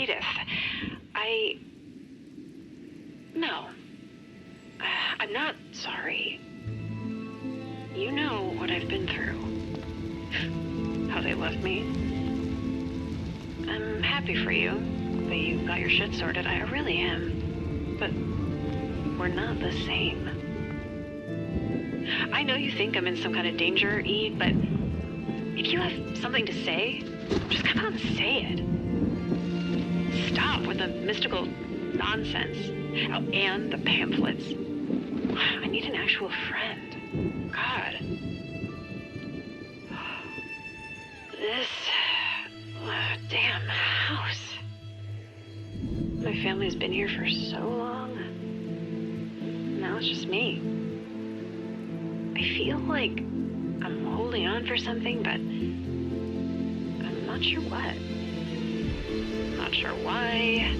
Edith, No. I'm not sorry. You know what I've been through. How they left me. I'm happy for you that you got your shit sorted. I really am. But we're not the same. I know you think I'm in some kind of danger, Eve, but if you have something to say, just come out and say it. Stop with the mystical nonsense. Oh, and the pamphlets. I need an actual friend. God. This damn house. My family's been here for so long. Now it's just me. I feel like I'm holding on for something, but I'm not sure what. Not sure why.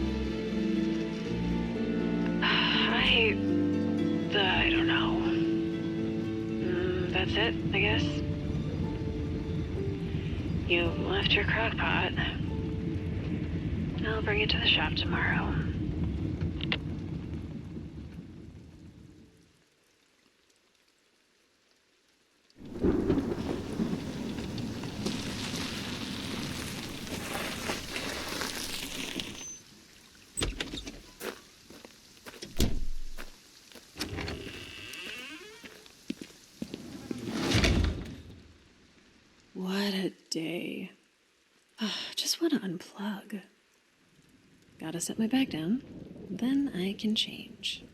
I don't know. That's it, I guess. You left your crock pot. I'll bring it to the shop tomorrow. What a day. Just want to unplug. Gotta set my bag down, then I can change.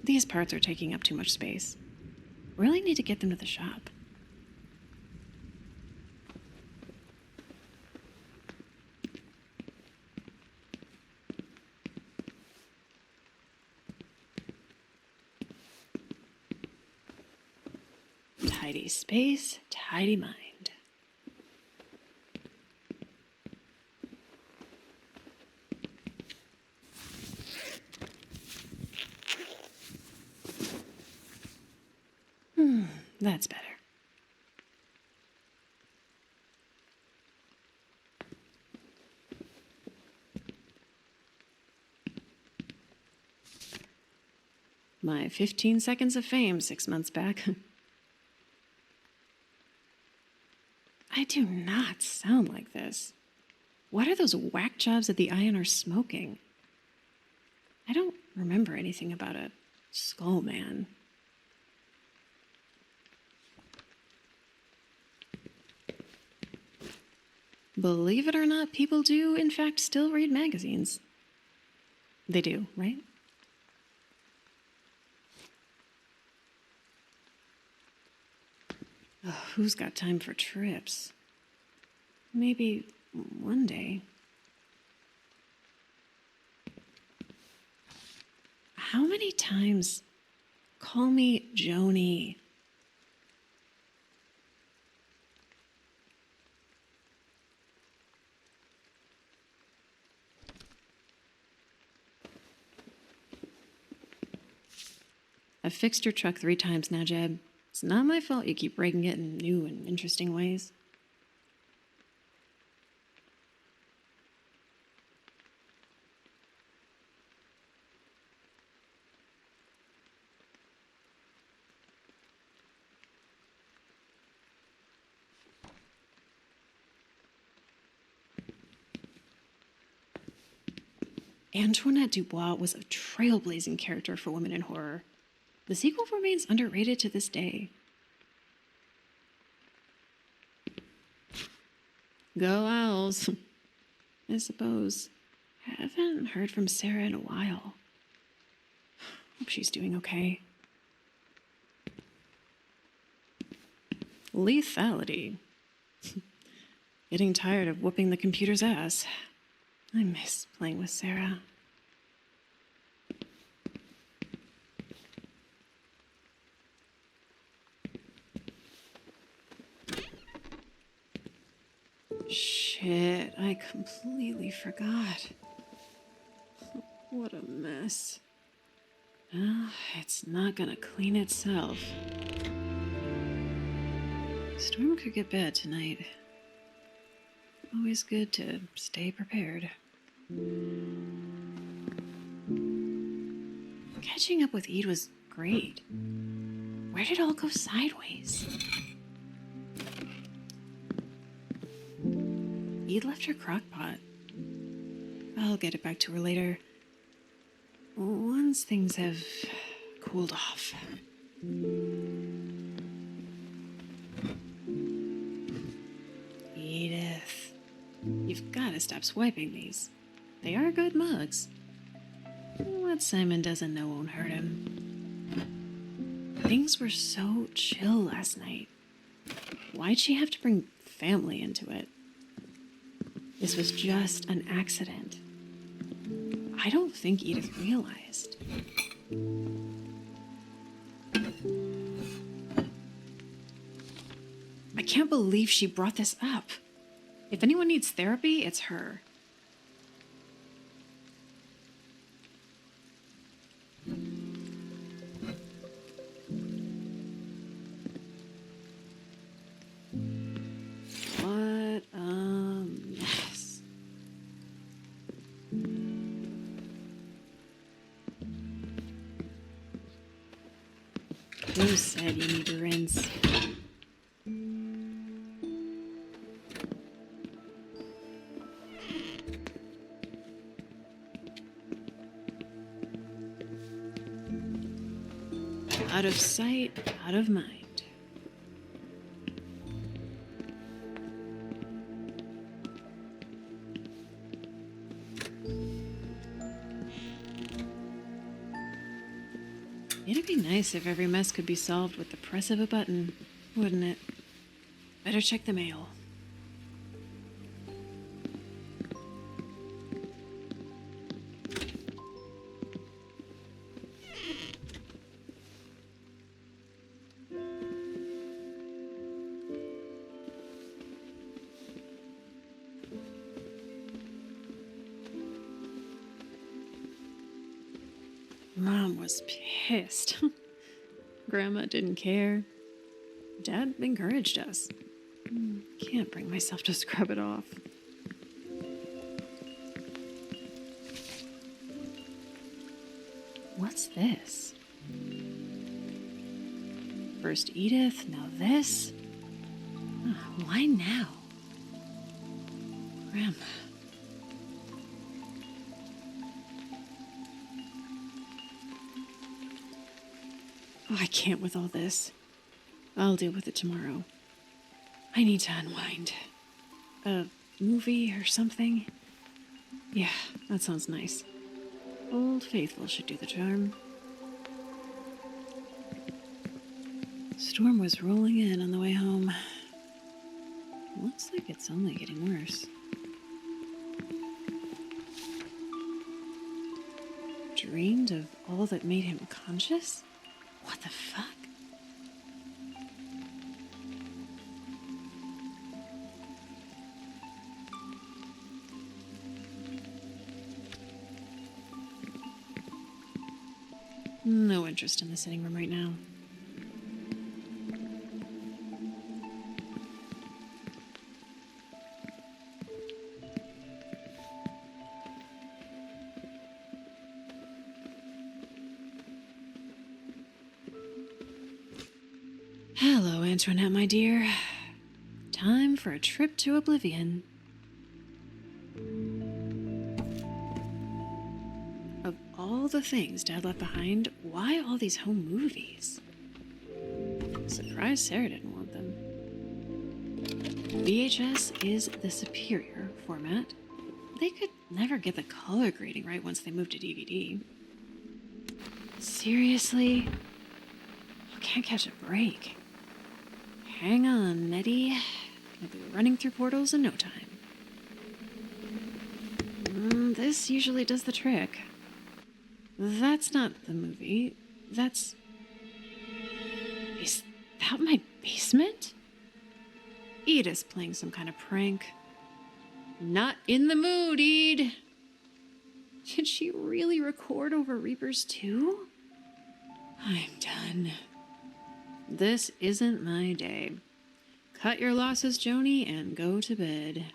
These parts are taking up too much space. Really need to get them to the shop. Tidy space, tidy mind. That's better. My 15 seconds of fame 6 months back. I do not sound like this. What are those whack jobs at the Iron smoking? I don't remember anything about a skull man. Believe it or not, people do, in fact, still read magazines. They do, right? Oh, who's got time for trips? Maybe one day. How many times? Call me Joni. I've fixed your truck 3 times now, Jeb. It's not my fault you keep breaking it in new and interesting ways. Antoinette Dubois was a trailblazing character for women in horror. The sequel remains underrated to this day. Go Owls. I suppose. Haven't heard from Sarah in a while. Hope she's doing okay. Lethality. Getting tired of whooping the computer's ass. I miss playing with Sarah. Shit, I completely forgot. What a mess. Well, it's not gonna clean itself. Storm could get bad tonight. Always good to stay prepared. Catching up with Ede was great. Where did it all go sideways? Ede left her crock pot. I'll get it back to her later. Once things have cooled off. Edith, you've got to stop swiping these. They are good mugs. What Simon doesn't know won't hurt him. Things were so chill last night. Why'd she have to bring family into it? This was just an accident. I don't think Edith realized. I can't believe she brought this up. If anyone needs therapy, it's her. What a mess. Who said you need to rinse? Out of sight, out of mind. It'd be nice if every mess could be solved with the press of a button, wouldn't it? Better check the mail. Mom was pissed. Grandma didn't care. Dad encouraged us. Can't bring myself to scrub it off. What's this? First Edith, now this? Why now? Grandma. Oh, I can't with all this. I'll deal with it tomorrow. I need to unwind. A movie or something? Yeah, that sounds nice. Old Faithful should do the charm. Storm was rolling in on the way home. Looks like it's only getting worse. Dreamed of all that made him conscious? What the fuck? No interest in the sitting room right now. Hello, Antoinette, my dear. Time for a trip to oblivion. Of all the things Dad left behind, why all these home movies? Surprised Sarah didn't want them. VHS is the superior format. They could never get the color grading right once they moved to DVD. Seriously? I can't catch a break. Hang on, Nettie. I'll be running through portals in no time. This usually does the trick. That's not the movie. That's... Is that my basement? Edith's playing some kind of prank. Not in the mood, Ede. Did she really record over Reapers too? I'm done. This isn't my day. Cut your losses, Joni, and go to bed.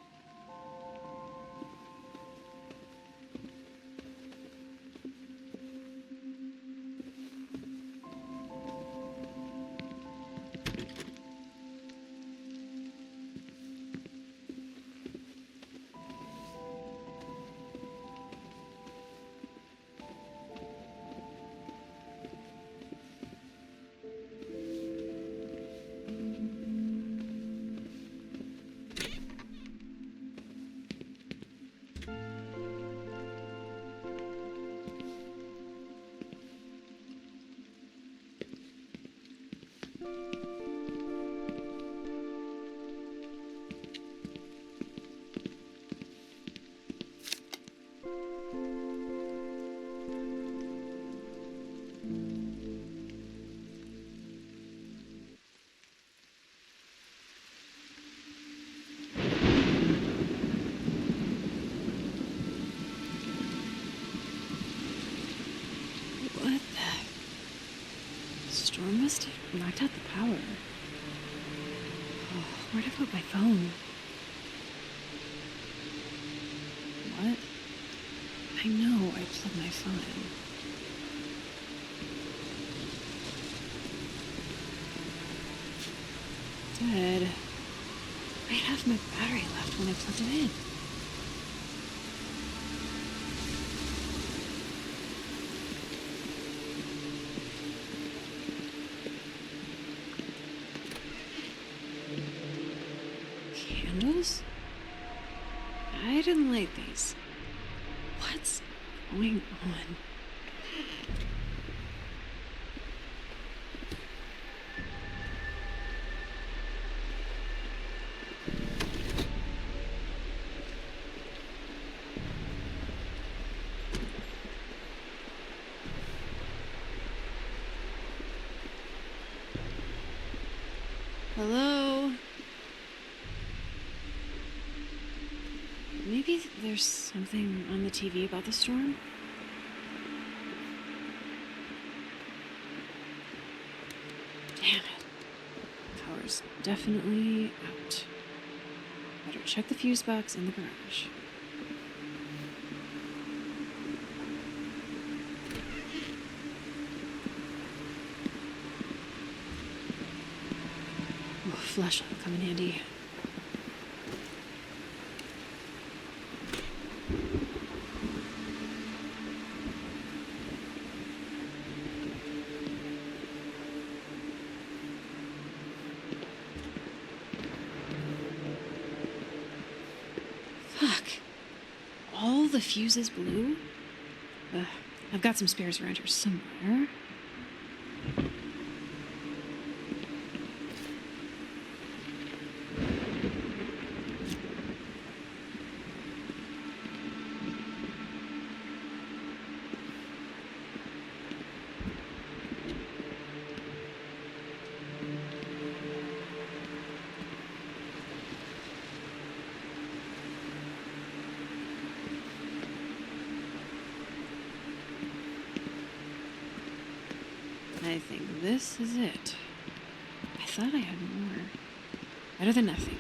What the storm must have knocked out the power. Oh, where'd I put my phone? What? I know I plugged my phone in. Dead. I had my battery left when I plugged it in. Candles? I didn't light these. What's going on? Hello? Maybe there's something on the TV about the storm? Damn it. Power's definitely out. Better check the fuse box in the garage. Oh, flashlight will come in handy. Fuck. All the fuses blew? I've got some spares around here somewhere. I think this is it. I thought I had more. Better than nothing.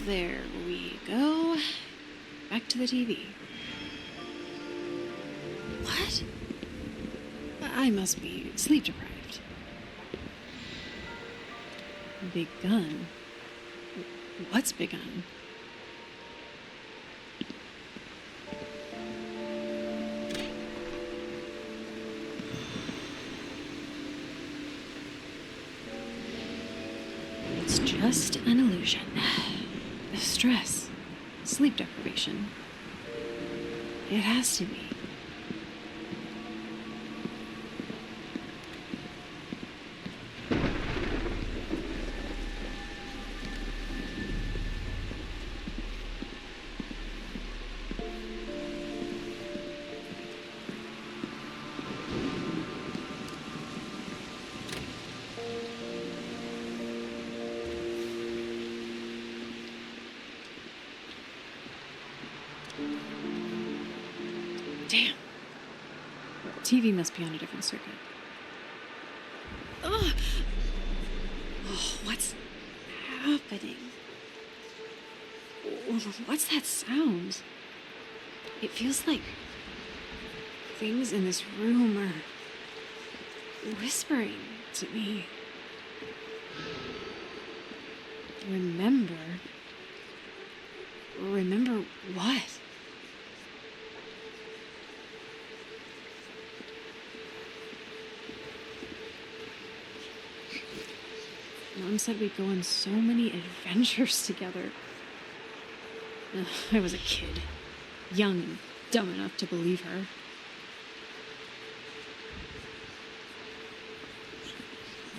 There we go. Back to the TV. What? I must be sleep deprived. Begun? What's begun? It's just an illusion. Stress. Sleep deprivation. It has to be. Damn. TV must be on a different circuit. Ugh. Oh, what's happening? What's that sound? It feels like things in this room are whispering to me. Remember? Remember what? Mom said we'd go on so many adventures together. Ugh, I was a kid, young and dumb enough to believe her.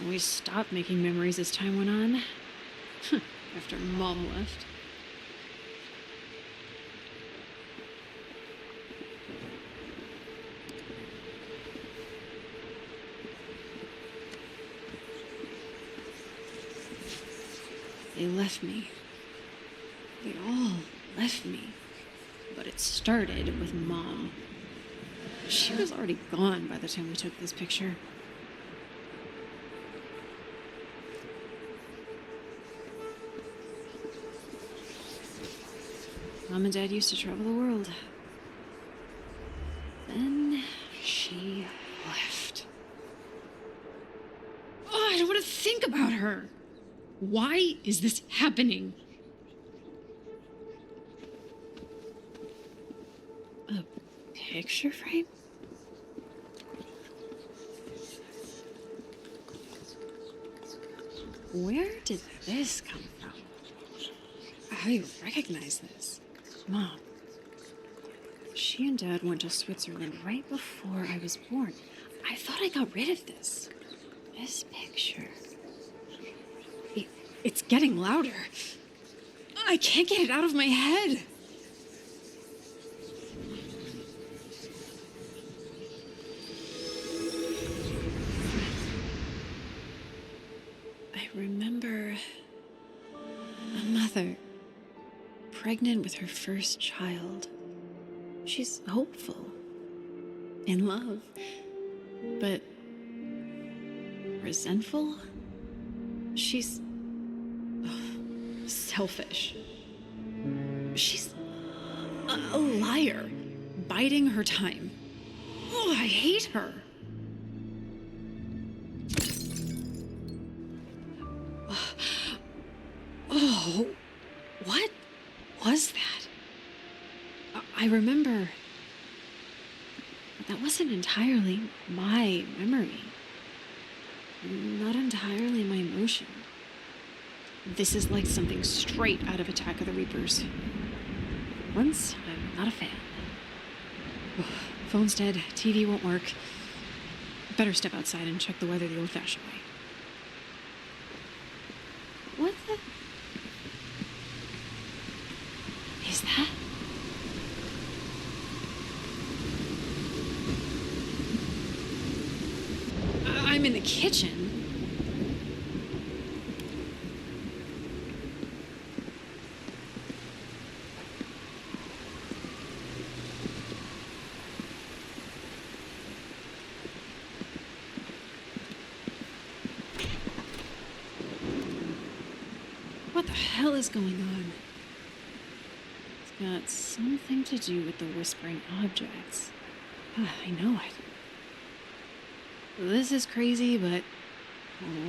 We stopped making memories as time went on. After Mom left. They left me. They all left me. But it started with Mom. She was already gone by the time we took this picture. Mom and Dad used to travel the world. Then she left. Oh, I don't want to think about her. Why is this happening? A picture frame? Where did this come from? I recognize this. Mom. She and Dad went to Switzerland right before I was born. I thought I got rid of this. This picture. It's getting louder. I can't get it out of my head. I remember a mother pregnant with her first child. She's hopeful, in love, but resentful. She's selfish. She's a liar, biding her time. Oh, I hate her. Oh, what was that? I remember, but that wasn't entirely my memory. Not entirely my emotion. This is like something straight out of Attack of the Reapers. Once, I'm not a fan. Phone's dead, TV won't work. Better step outside and check the weather the old-fashioned way. What the... is that? I'm in the kitchen. What the hell is going on? It's got something to do with the whispering objects. I know it. This is crazy, but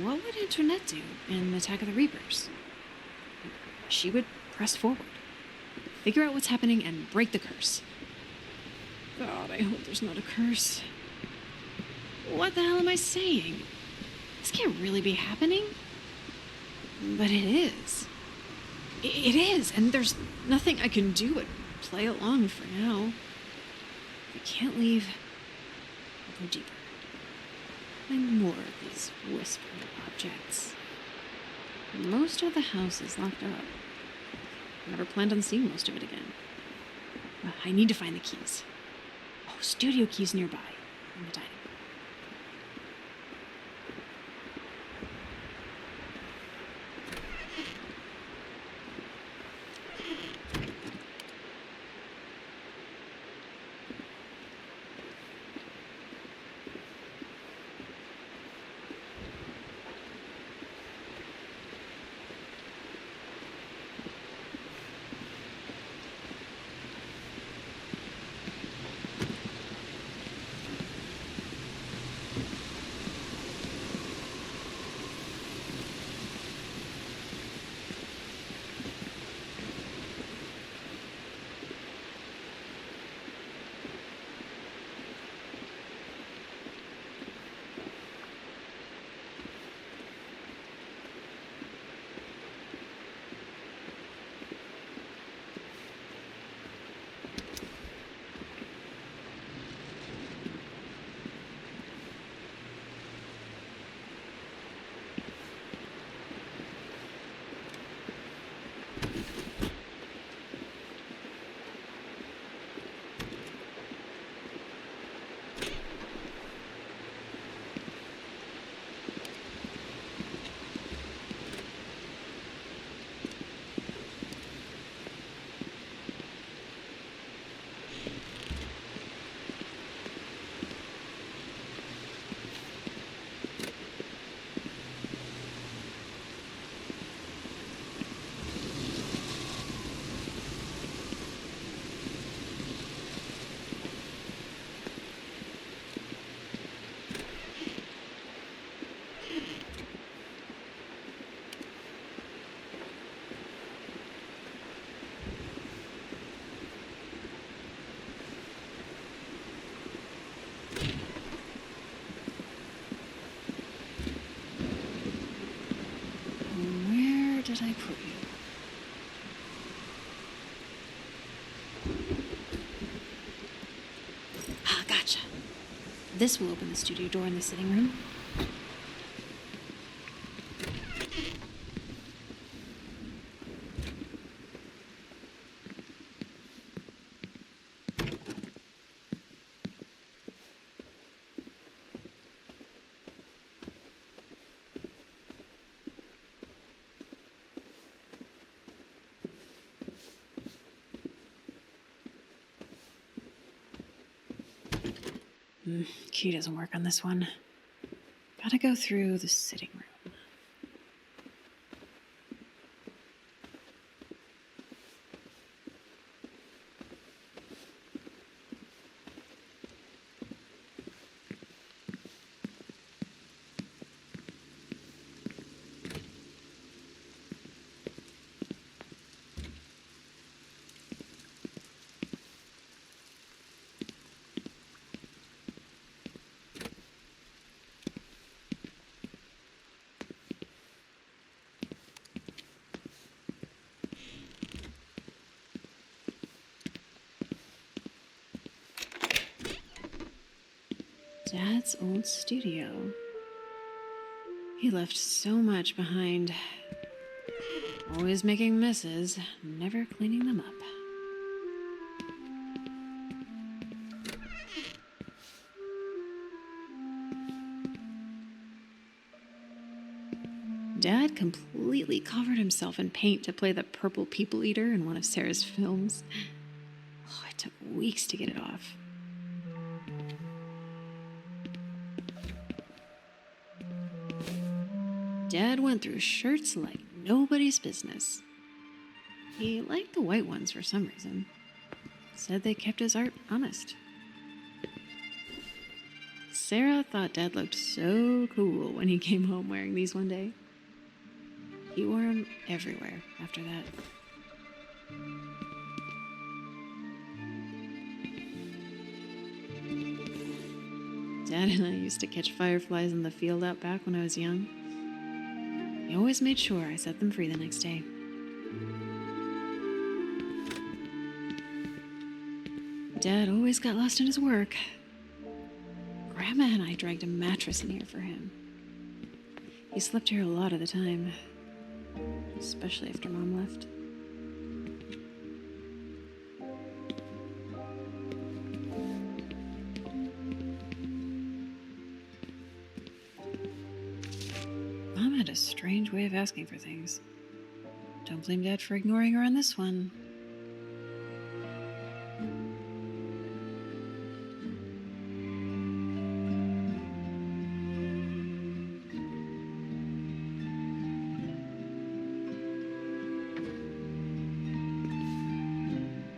what would Internet do in Attack of the Reapers? She would press forward, figure out what's happening, and break the curse. God, I hope there's not a curse. What the hell am I saying? This can't really be happening. But it is. It is, and there's nothing I can do but play along for now. If I can't leave, I'll go deeper. Find more of these whispering objects. Most of the house is locked up. Never planned on seeing most of it again. I need to find the keys. Oh, studio keys nearby, in the dining room. did I put you? Ah, gotcha. This will open the studio door in the sitting room. Key doesn't work on this one. Gotta go through the sitting room. Dad's old studio. He left so much behind. Always making messes, never cleaning them up. Dad completely covered himself in paint to play the purple people eater in one of Sarah's films. Oh, it took weeks to get it off. Dad went through shirts like nobody's business. He liked the white ones for some reason. Said they kept his art honest. Sarah thought Dad looked so cool when he came home wearing these one day. He wore them everywhere after that. Dad and I used to catch fireflies in the field out back when I was young. He always made sure I set them free the next day. Dad always got lost in his work. Grandma and I dragged a mattress in here for him. He slept here a lot of the time, especially after Mom left. Mom had a strange way of asking for things. Don't blame Dad for ignoring her on this one.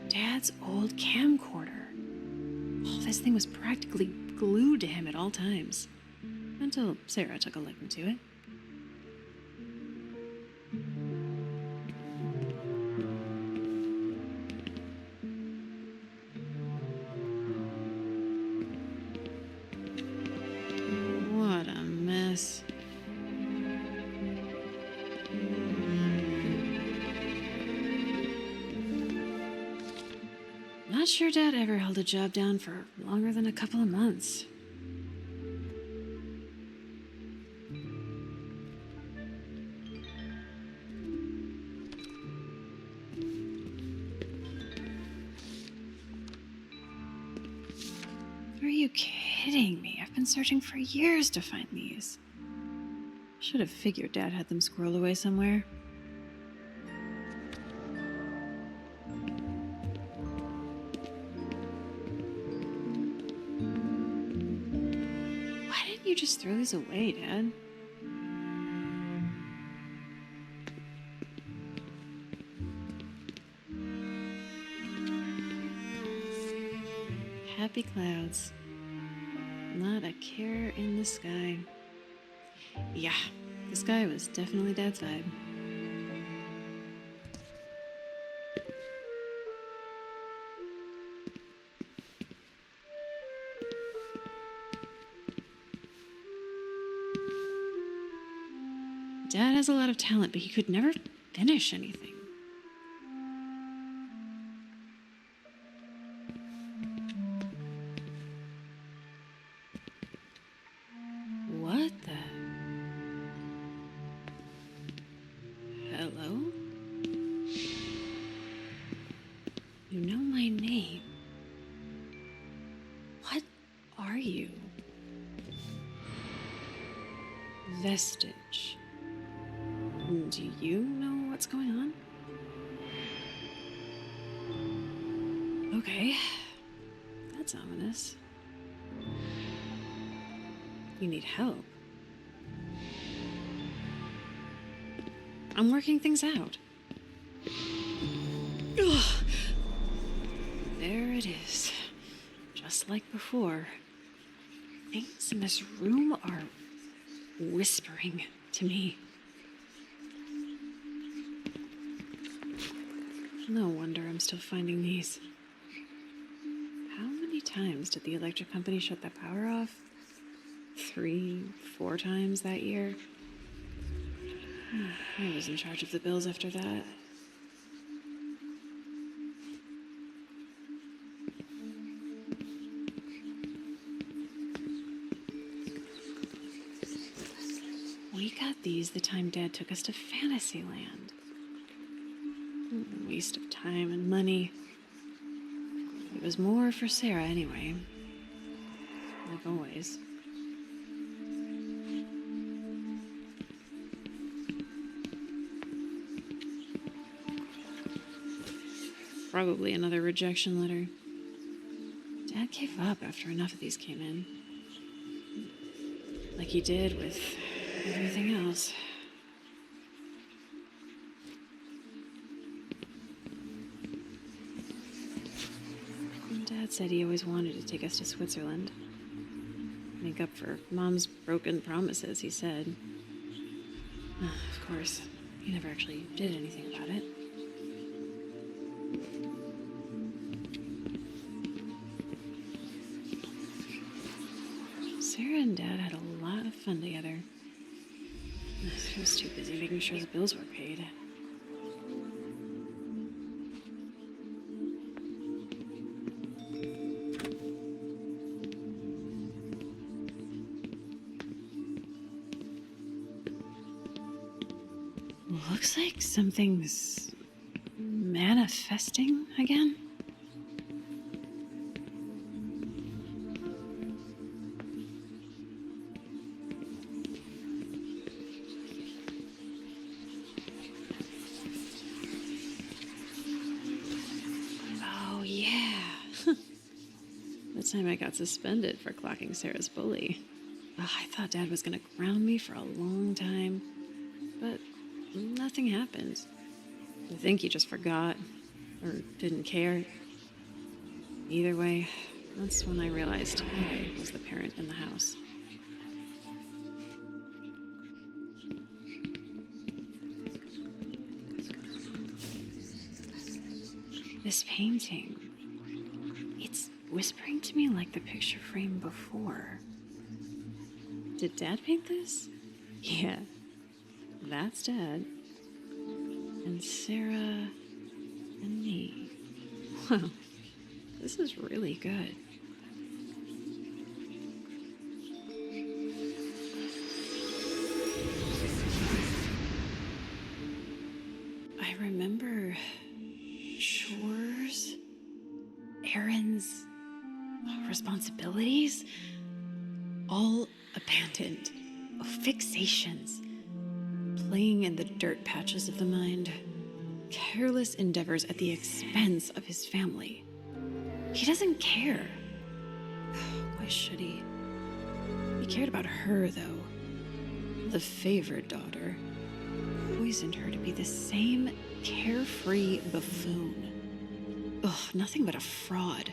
Dad's old camcorder. Oh, this thing was practically glued to him at all times. Until Sarah took a liking to it. What a mess. Not sure Dad ever held a job down for longer than a couple of months. Are you kidding me? I've been searching for years to find these. Should have figured Dad had them squirreled away somewhere. Why didn't you just throw these away, Dad? Happy clouds. Not a care in the sky. Yeah, the sky was definitely Dad's vibe. Dad has a lot of talent, but he could never finish anything. What the? Hello? You know my name. What are you? Vestige. Do you know what's going on? Okay. That's ominous. You need help. I'm working things out. Ugh. There it is. Just like before. Things in this room are whispering to me. No wonder I'm still finding these. How many times did the electric company shut the power off? 3, 4 times that year? I was in charge of the bills after that. We got these the time Dad took us to Fantasyland. Waste of time and money. It was more for Sarah anyway. Like always. Probably another rejection letter. Dad gave up after enough of these came in. Like he did with everything else. Dad said he always wanted to take us to Switzerland. Make up for Mom's broken promises, he said. Of course, he never actually did anything about it. Sarah and Dad had a lot of fun together. She was too busy making sure the bills were paid. Looks like something's manifesting again. Oh, yeah. The time I got suspended for clocking Sarah's bully. Oh, I thought Dad was gonna ground me for a long time, but nothing happened. I think he just forgot, or didn't care. Either way, that's when I realized I was the parent in the house. This painting, it's whispering to me like the picture frame before. Did Dad paint this? Yeah, that's Dad. And Sarah and me. Wow, this is really good. I remember chores, errands, responsibilities, all abandoned. Fixations, playing in the dirt patches of the mind, careless endeavors at the expense of his family. He doesn't care. Why should he? He cared about her, though. The favored daughter. Poisoned her to be the same carefree buffoon. Ugh, nothing but a fraud.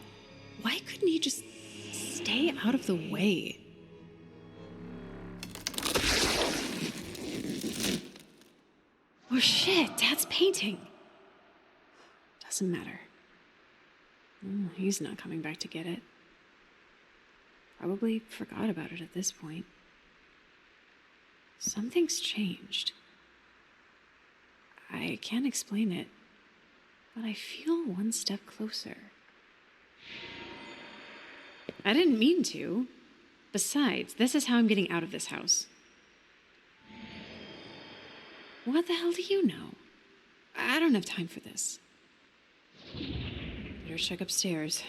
Why couldn't he just stay out of the way? Oh shit, Dad's painting. Doesn't matter. He's not coming back to get it. Probably forgot about it at this point. Something's changed. I can't explain it, but I feel one step closer. I didn't mean to. Besides, this is how I'm getting out of this house. What the hell do you know? I don't have time for this. Better check upstairs.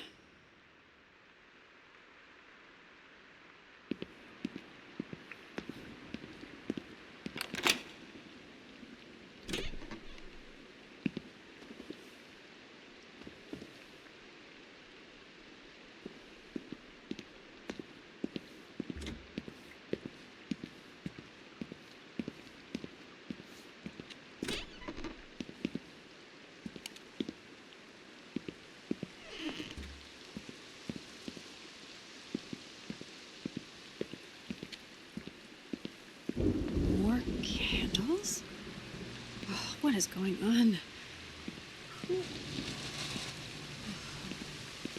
More candles? Oh, what is going on?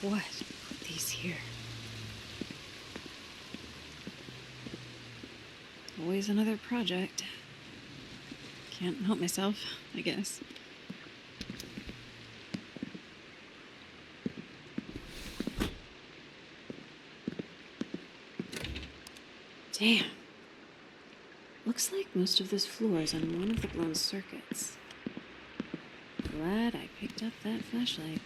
What put these here? Always another project. Can't help myself, I guess. Damn. Looks like most of this floor is on one of the blown circuits. Glad I picked up that flashlight.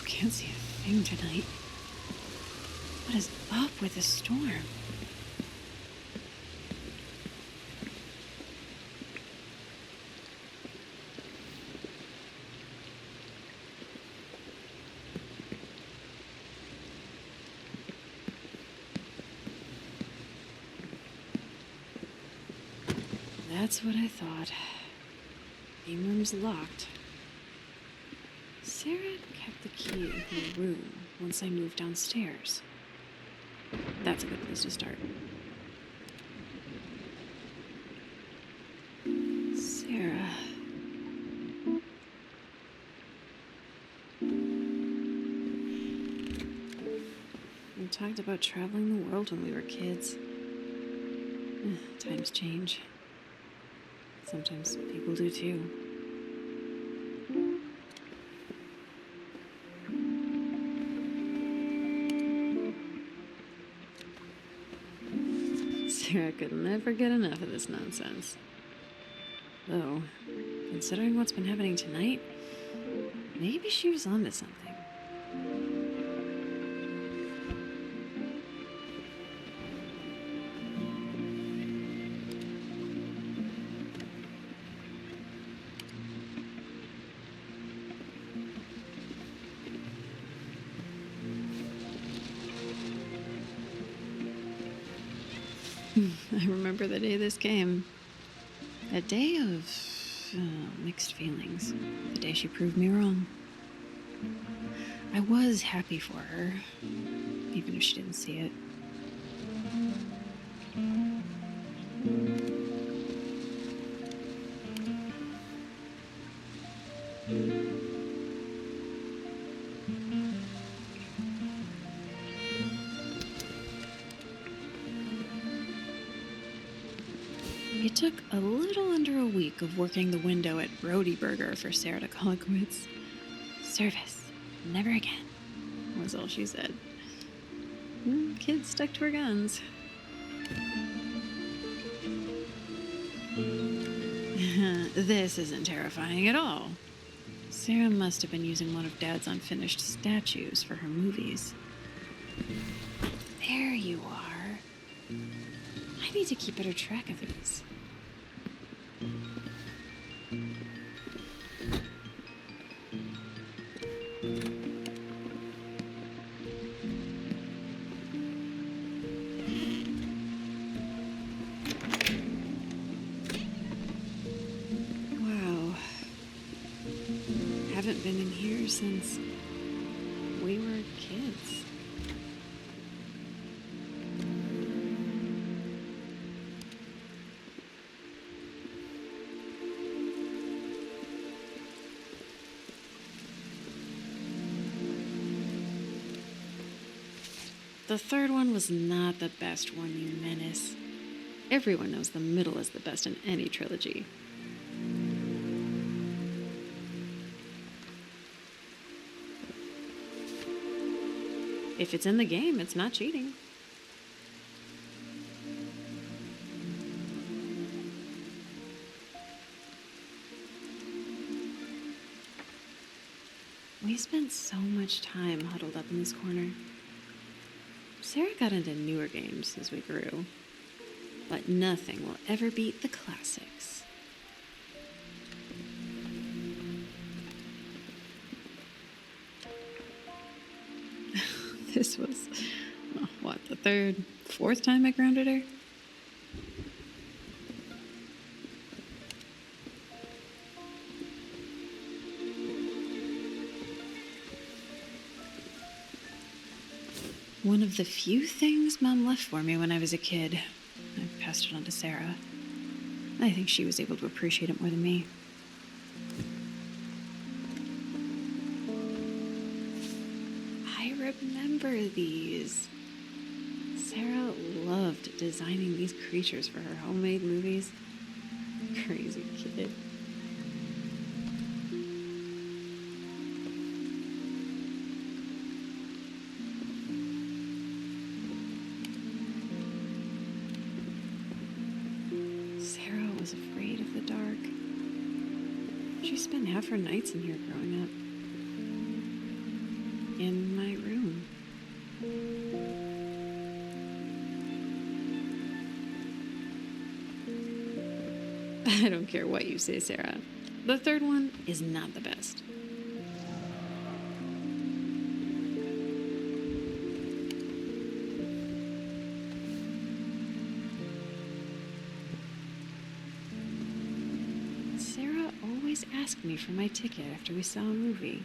Can't see a thing tonight. What is up with the storm? That's what I thought. Game room's locked. Sarah kept the key in her room once I moved downstairs. That's a good place to start. Sarah. We talked about traveling the world when we were kids. Times change. Sometimes people do too. Sarah could never get enough of this nonsense. Though, considering what's been happening tonight, maybe she was onto something. I remember the day this came. A day of mixed feelings. The day she proved me wrong. I was happy for her, even if she didn't see it. It took a little under a week of working the window at Brody Burger for Sarah to call it quits. Service, never again, was all she said. Kid stuck to her guns. This isn't terrifying at all. Sarah must have been using one of Dad's unfinished statues for her movies. There you are. I need to keep better track of these. haven't been in here since we were kids. The third one was not the best one, you menace. Everyone knows the middle is the best in any trilogy. If it's in the game, it's not cheating. We spent so much time huddled up in this corner. Sarah got into newer games as we grew, but nothing will ever beat the classics. This was, the third, fourth time I grounded her? One of the few things Mom left for me when I was a kid. I passed it on to Sarah. I think she was able to appreciate it more than me. I remember these. Sarah loved designing these creatures for her homemade movies. Crazy kid. Sarah was afraid of the dark. She spent half her nights in here growing up. In my room. I don't care what you say, Sarah. The third one is not the best. Sarah always asked me for my ticket after we saw a movie.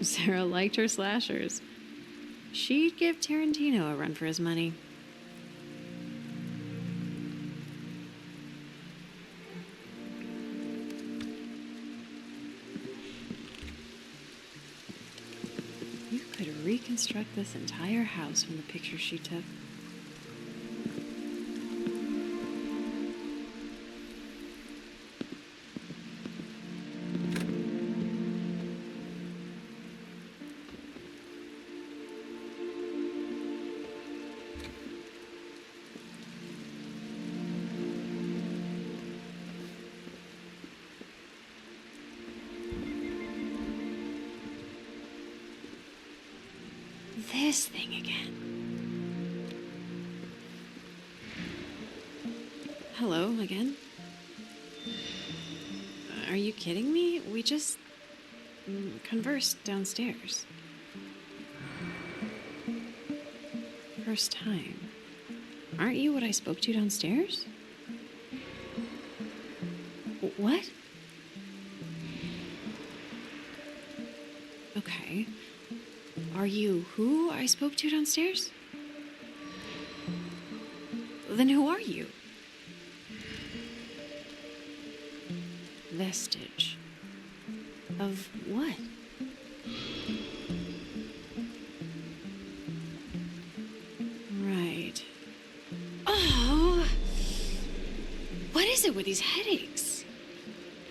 Sarah liked her slashers. She'd give Tarantino a run for his money. You could reconstruct this entire house from the pictures she took. This thing again. Hello again? Are you kidding me? We just conversed downstairs. First time. Aren't you what I spoke to downstairs? What? Okay. Are you who I spoke to downstairs? Then who are you? Vestige. Of what? Right. Oh! What is it with these headaches?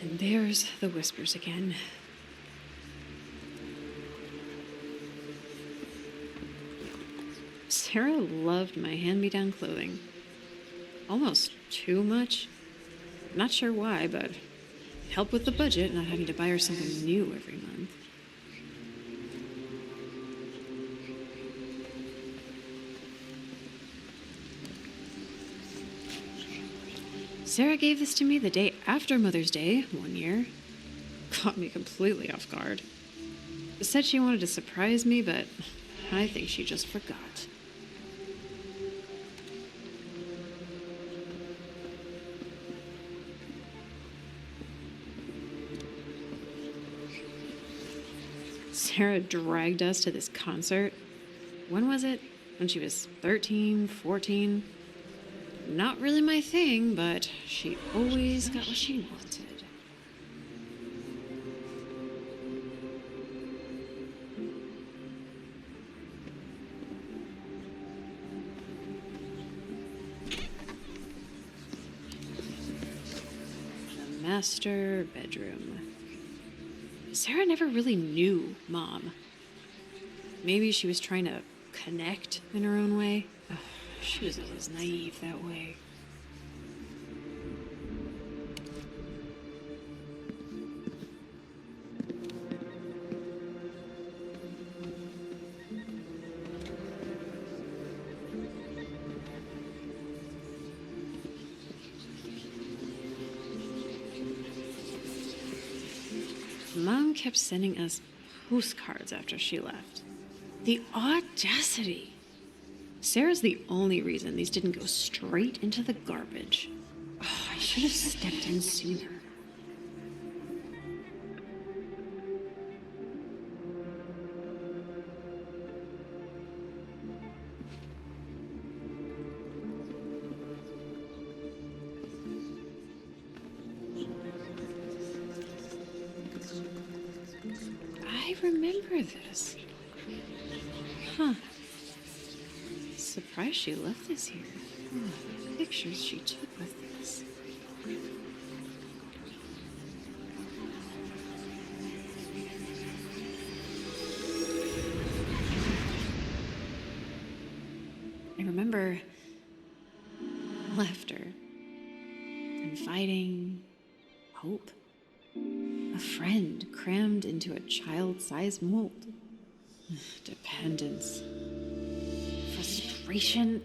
And there's the whispers again. Sarah loved my hand-me-down clothing. Almost too much. Not sure why, but it helped with the budget, not having to buy her something new every month. Sarah gave this to me the day after Mother's Day, one year. Caught me completely off guard. Said she wanted to surprise me, but I think she just forgot. Sarah dragged us to this concert. When was it? When she was 13, 14? Not really my thing, but she always got what she wanted. The master bedroom. Sarah never really knew Mom. Maybe she was trying to connect in her own way. Ugh, she was always naive that way. Mom kept sending us postcards after she left. The audacity! Sarah's the only reason these didn't go straight into the garbage. Oh, I should have stepped in sooner. I remember this. Huh. Surprised she left this here. Pictures she took with this. I remember laughter, confiding, hope. A friend crammed into a child-sized mold. Dependence. Frustration.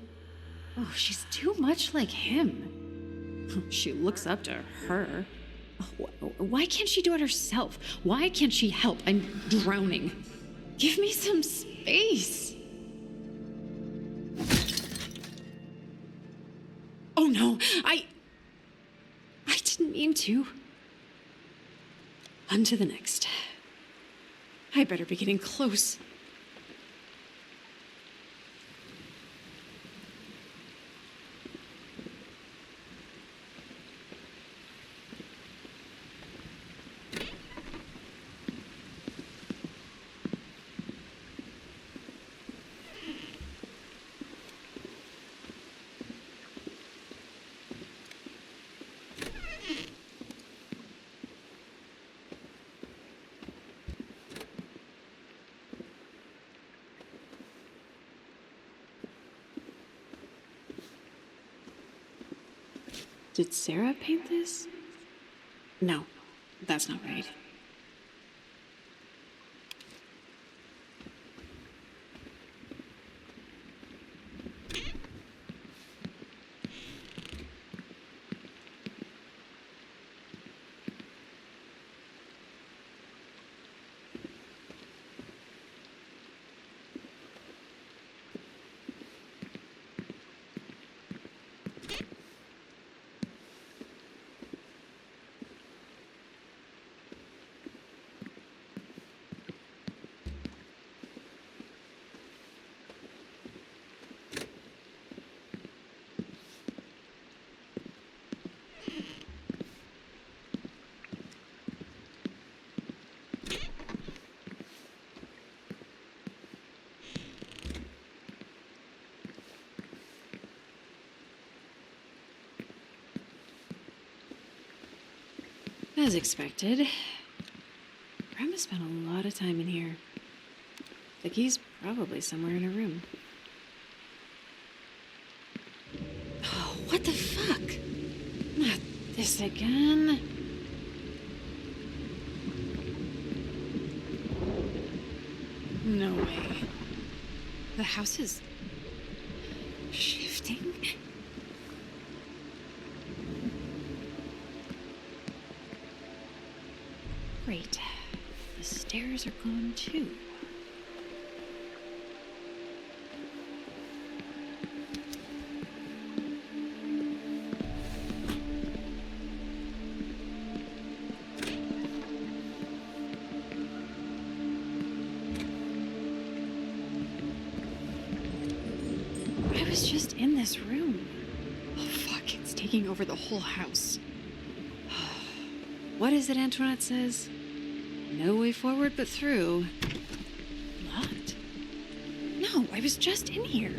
Oh, she's too much like him. She looks up to her. Why can't she do it herself? Why can't she help? I'm drowning. Give me some space. Oh no, I didn't mean to. On to the next. I better be getting close. Did Sarah paint this? No, that's not right. As expected, Grandma spent a lot of time in here. The key's probably somewhere in her room. Oh, what the fuck? Not this again. No way. The house is shifting? Great. The stairs are gone too. I was just in this room. Oh, fuck, it's taking over the whole house. What is it Antoinette says? No way forward but through. Locked? No, I was just in here.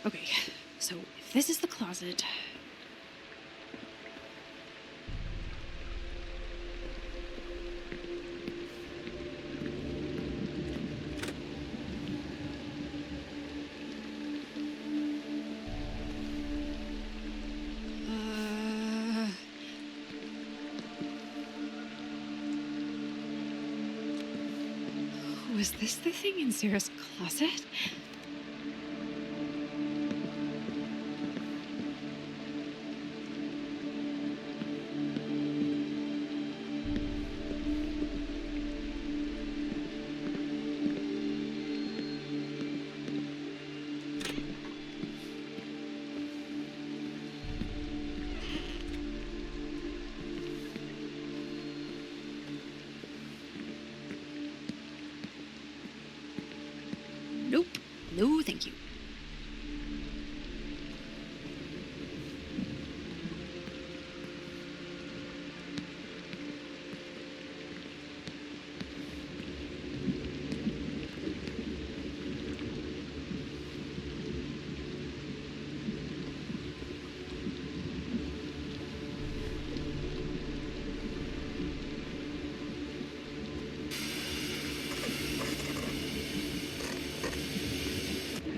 Okay, so if this is the closet... Was this the thing in Sarah's closet? Nope. No, thank you.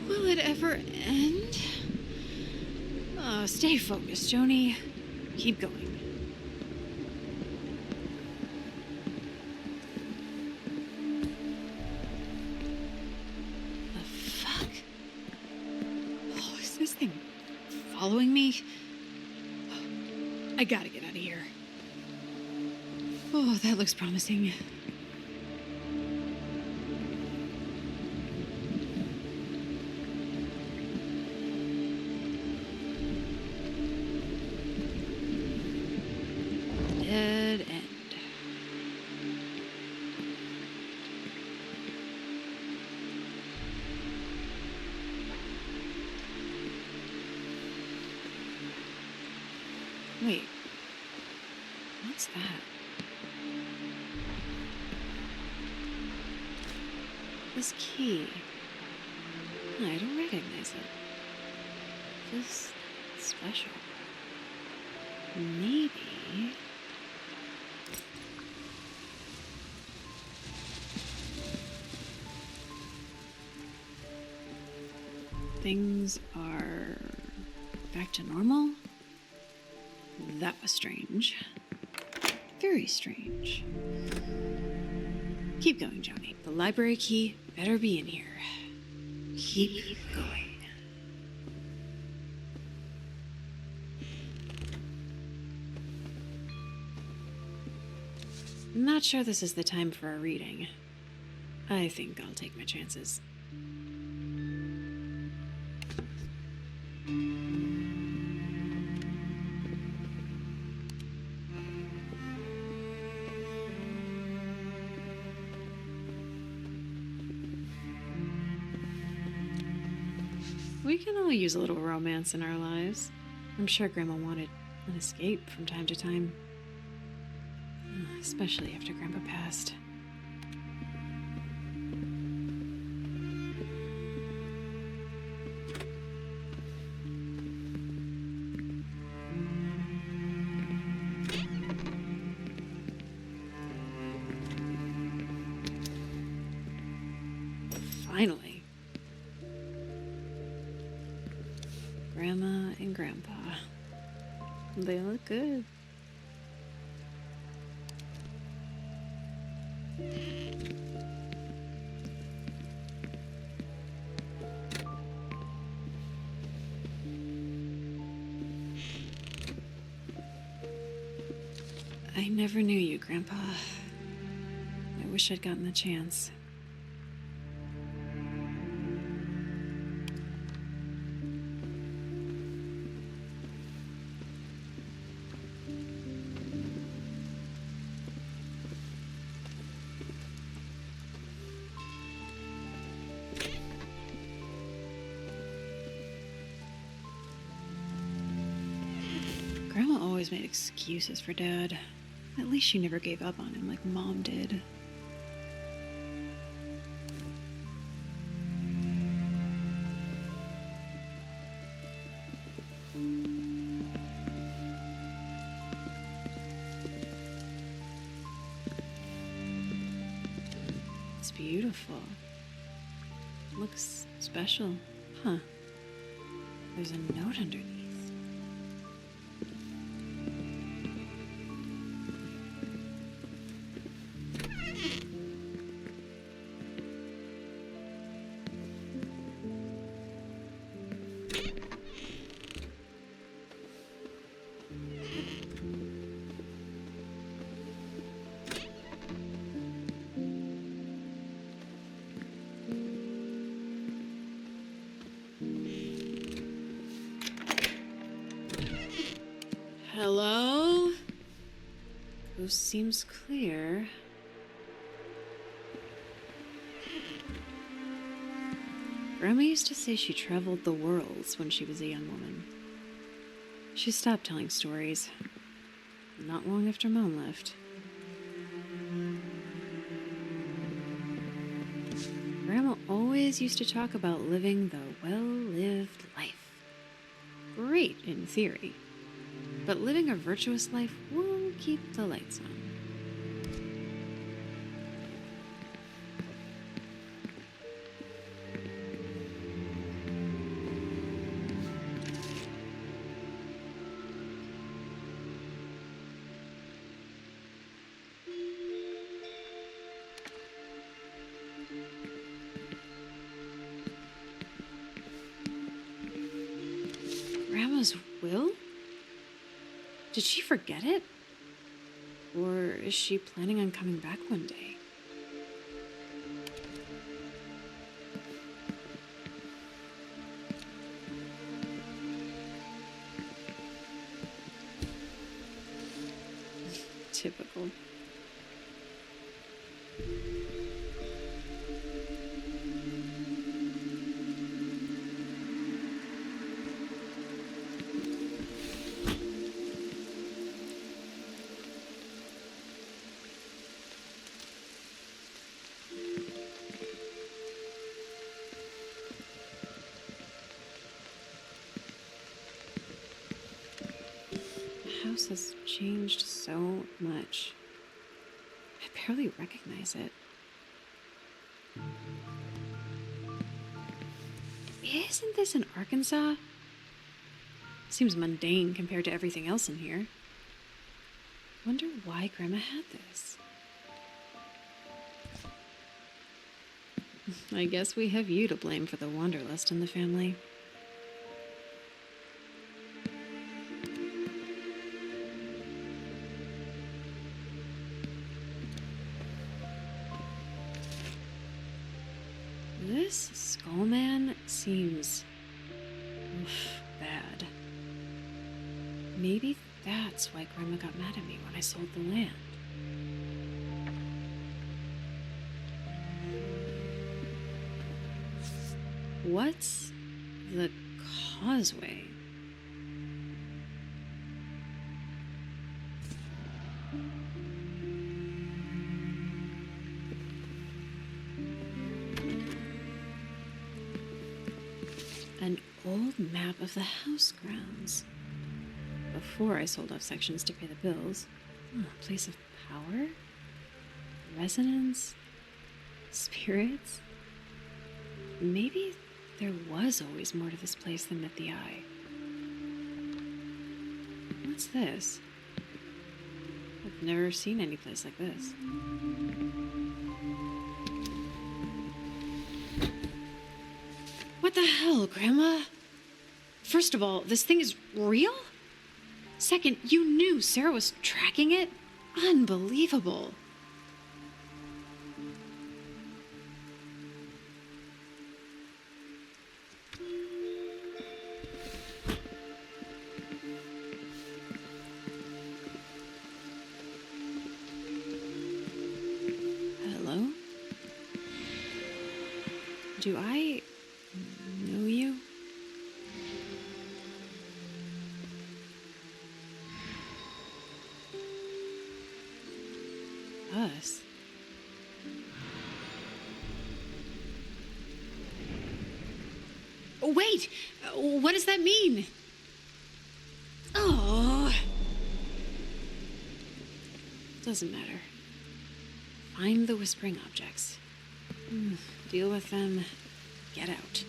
Will it ever end? Oh, stay focused, Joni. Keep going. The fuck? Oh, is this thing following me? I gotta get out of here. Oh, that looks promising. Dead end. Wait. What's that? This key. I don't recognize it. Feels special. Maybe... Things are back to normal? That was strange. Very strange. Keep going, Joni. The library key better be in here. Keep going. Not sure this is the time for a reading. I think I'll take my chances. We can all use a little romance in our lives. I'm sure Grandma wanted an escape from time to time. Especially after Grandpa passed. Finally. Grandma and Grandpa. They look good. I never knew you, Grandpa. I wish I'd gotten the chance. Grandma always made excuses for Dad. At least she never gave up on him like Mom did. It's beautiful. Looks special. Huh. There's a note underneath. Hello? Coast seems clear. Grandma used to say she traveled the worlds when she was a young woman. She stopped telling stories not long after Mom left. Grandma always used to talk about living the well-lived life. Great in theory. But living a virtuous life won't keep the lights on. Grandma's will? Did she forget it? Or is she planning on coming back one day? Typical. The house has changed so much. I barely recognize it. Isn't this in Arkansas? Seems mundane compared to everything else in here. Wonder why Grandma had this. I guess we have you to blame for the wanderlust in the family. This skull man seems bad. Maybe that's why Grandma got mad at me when I sold the land. What's the causeway? An old map of the house grounds. Before I sold off sections to pay the bills. A place of power? Resonance? Spirits? Maybe there was always more to this place than met the eye. What's this? I've never seen any place like this. What the hell, Grandma? First of all, this thing is real? Second, you knew Sarah was tracking it? Unbelievable. Hello? Do I know you? Us? Oh, wait! What does that mean? Oh! Doesn't matter. Find the whispering objects. Deal with them. Get out.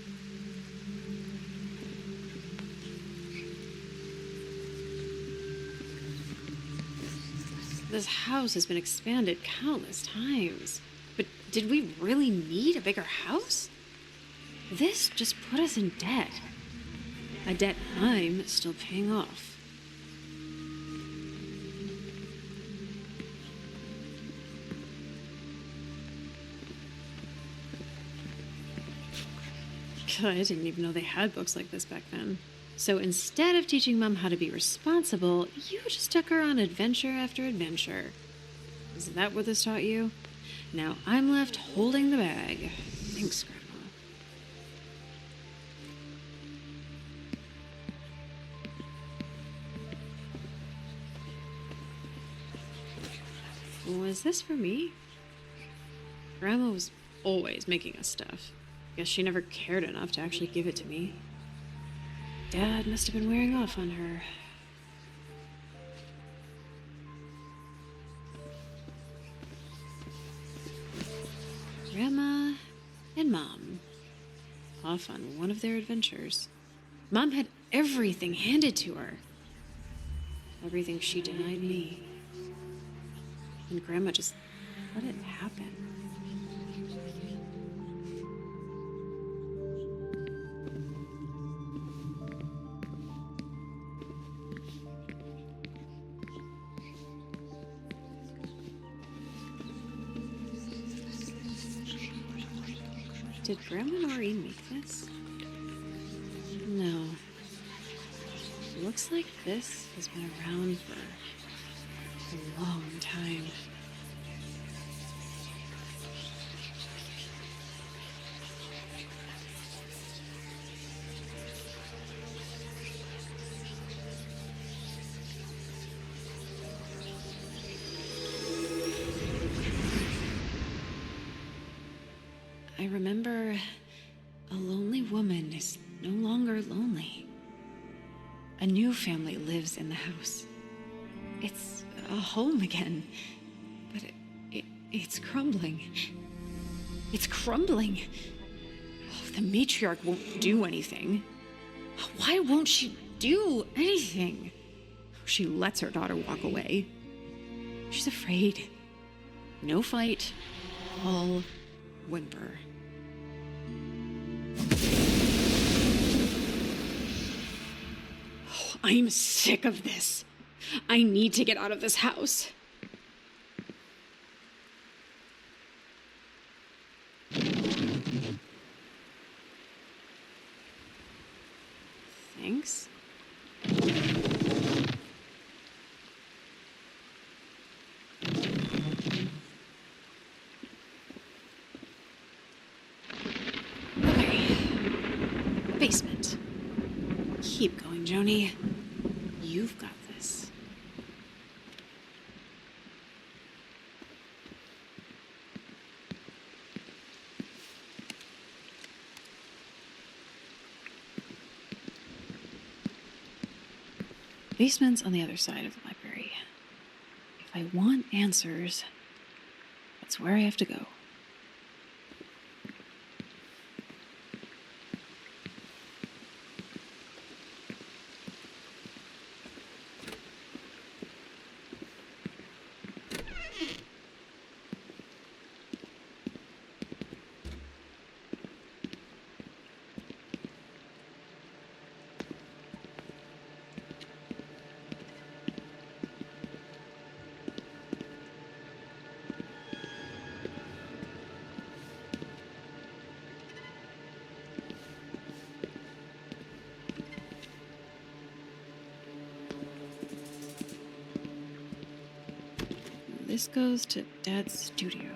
This house has been expanded countless times. But did we really need a bigger house? This just put us in debt. A debt I'm still paying off. I didn't even know they had books like this back then. So instead of teaching Mom how to be responsible, you just took her on adventure after adventure. Is that what this taught you? Now I'm left holding the bag. Thanks, Grandma. Was this for me? Grandma was always making us stuff. Guess she never cared enough to actually give it to me. Dad must have been wearing off on her. Grandma and Mom off on one of their adventures. Mom had everything handed to her. Everything she denied me. And Grandma just let it happen. Did Grandma Noreen make this? No. Looks like this has been around for a long time. I remember a lonely woman is no longer lonely. A new family lives in the house. It's a home again, but it's crumbling. It's crumbling. Oh, the matriarch won't do anything. Why won't she do anything? She lets her daughter walk away. She's afraid. No fight, all whimper. Oh, I'm sick of this. I need to get out of this house. Thanks. Okay. Basement. Keep going, Joni. You've got this. Basement's on the other side of the library. If I want answers, that's where I have to go. this goes to Dad's studio.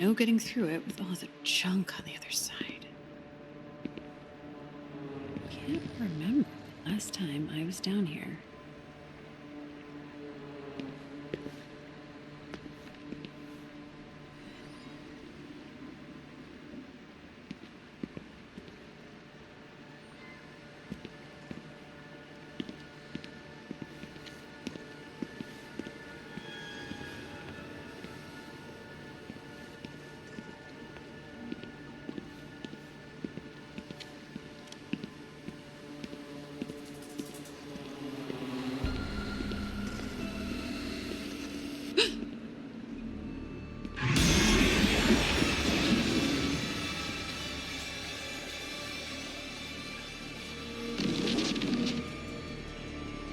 No getting through it with all the junk on the other side. Can't remember the last time I was down here.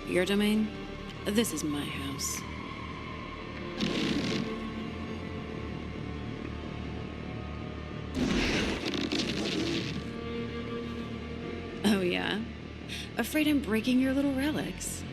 Your domain? This is my house. Oh, yeah? Afraid I'm breaking your little relics.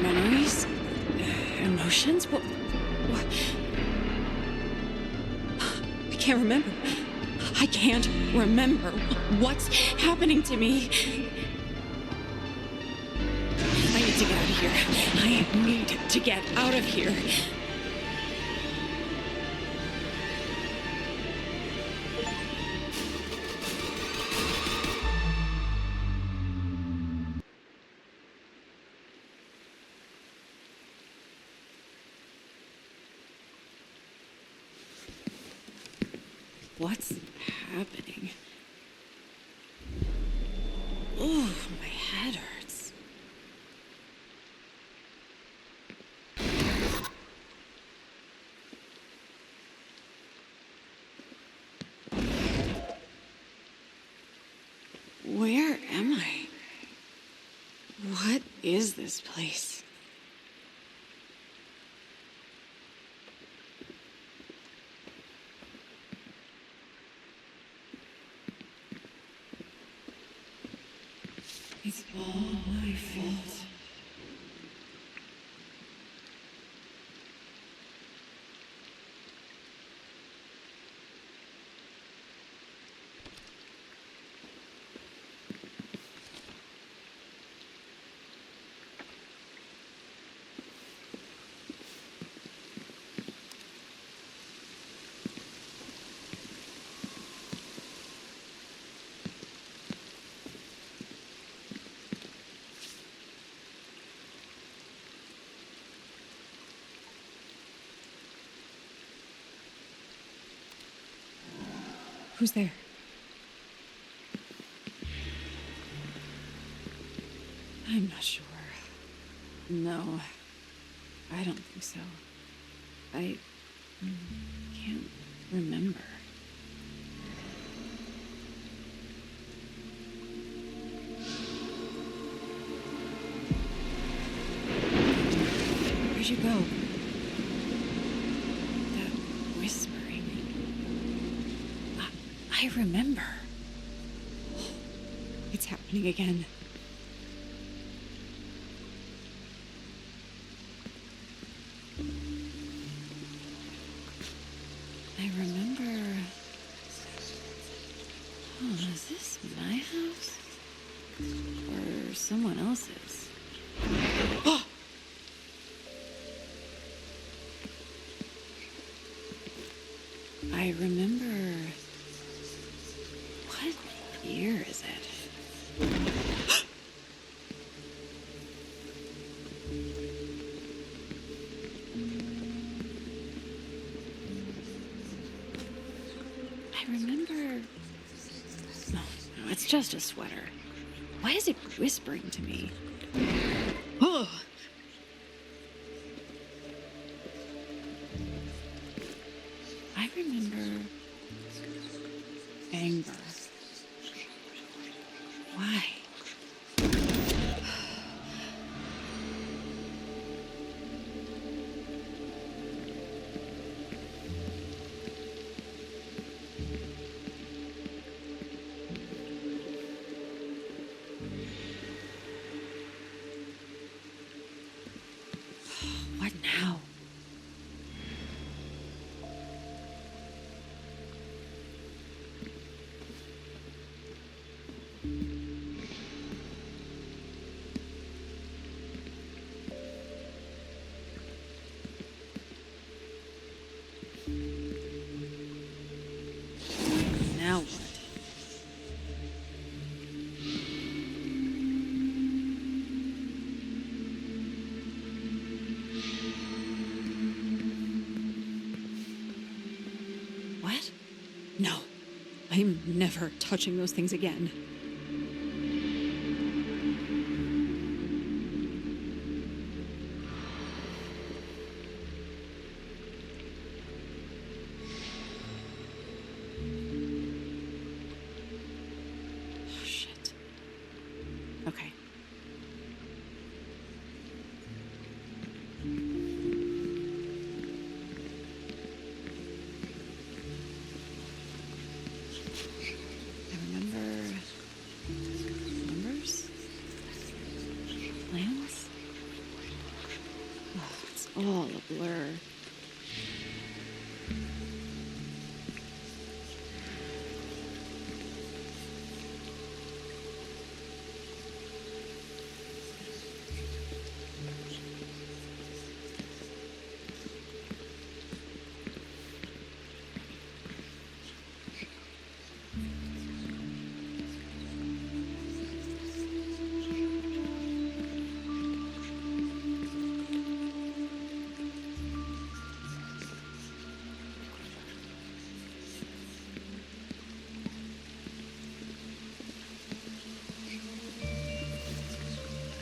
Memories? Emotions? What? I can't remember. I can't remember what's happening to me. I need to get out of here. I need to get out of here. What's happening? Oh, my head hurts. Where am I? What is this place? It's all my fault. Who's there? I'm not sure. No, I don't think so. I can't remember. Where'd you go? That whispering. I remember. It's happening again. I remember... Oh, is this my house? Or someone else's? Oh! I remember... What year is it? I remember... No, it's just a sweater. Why is it whispering to me? Oh! remember anger. Why? What now? Now what? What? No. I'm never touching those things again. Shit. Okay. I remember numbers, plans. Oh, it's all a blur.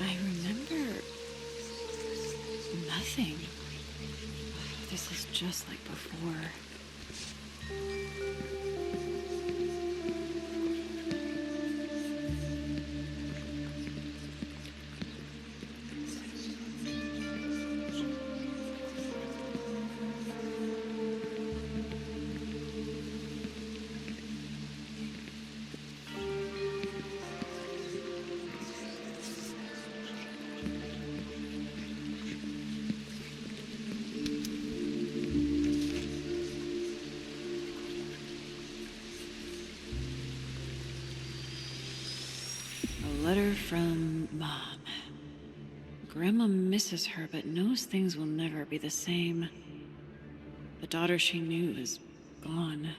I remember nothing. This is just like before. A letter from Mom. Grandma misses her, but knows things will never be the same. The daughter she knew is gone.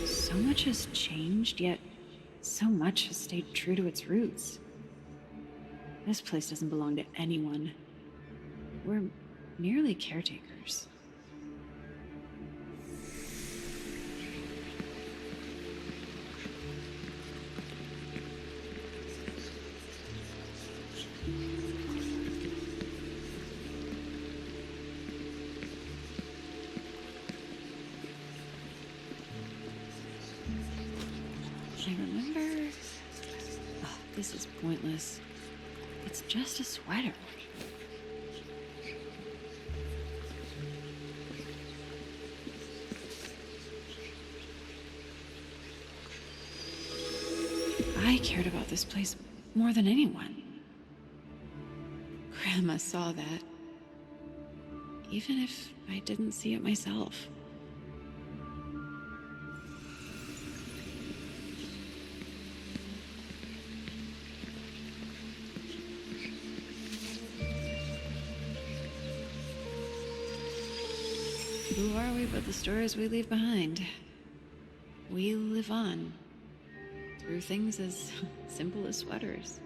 So much has changed, yet so much has stayed true to its roots. This place doesn't belong to anyone. We're merely caretakers. I remember... Oh, this is pointless. It's just a sweater. I cared about this place more than anyone. Grandma saw that. Even if I didn't see it myself. Who are we but the stories we leave behind? We live on, through things as simple as sweaters.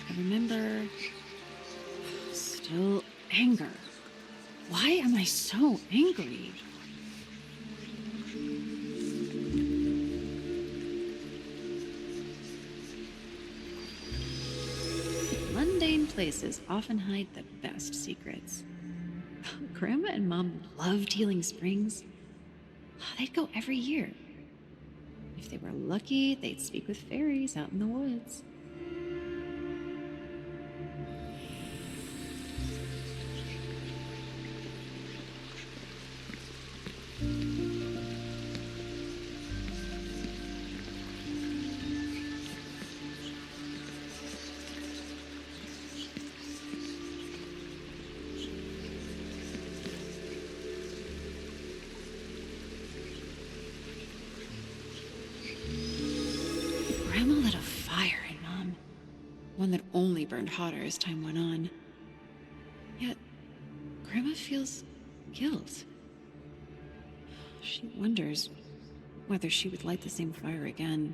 I remember still anger. Why am I so angry? Mundane places often hide the best secrets. Grandma and Mom loved healing springs. They'd go every year. If they were lucky, they'd speak with fairies out in the woods. Grandma lit a fire in Mom, one that only burned hotter as time went on. Yet, Grandma feels guilt. She wonders whether she would light the same fire again.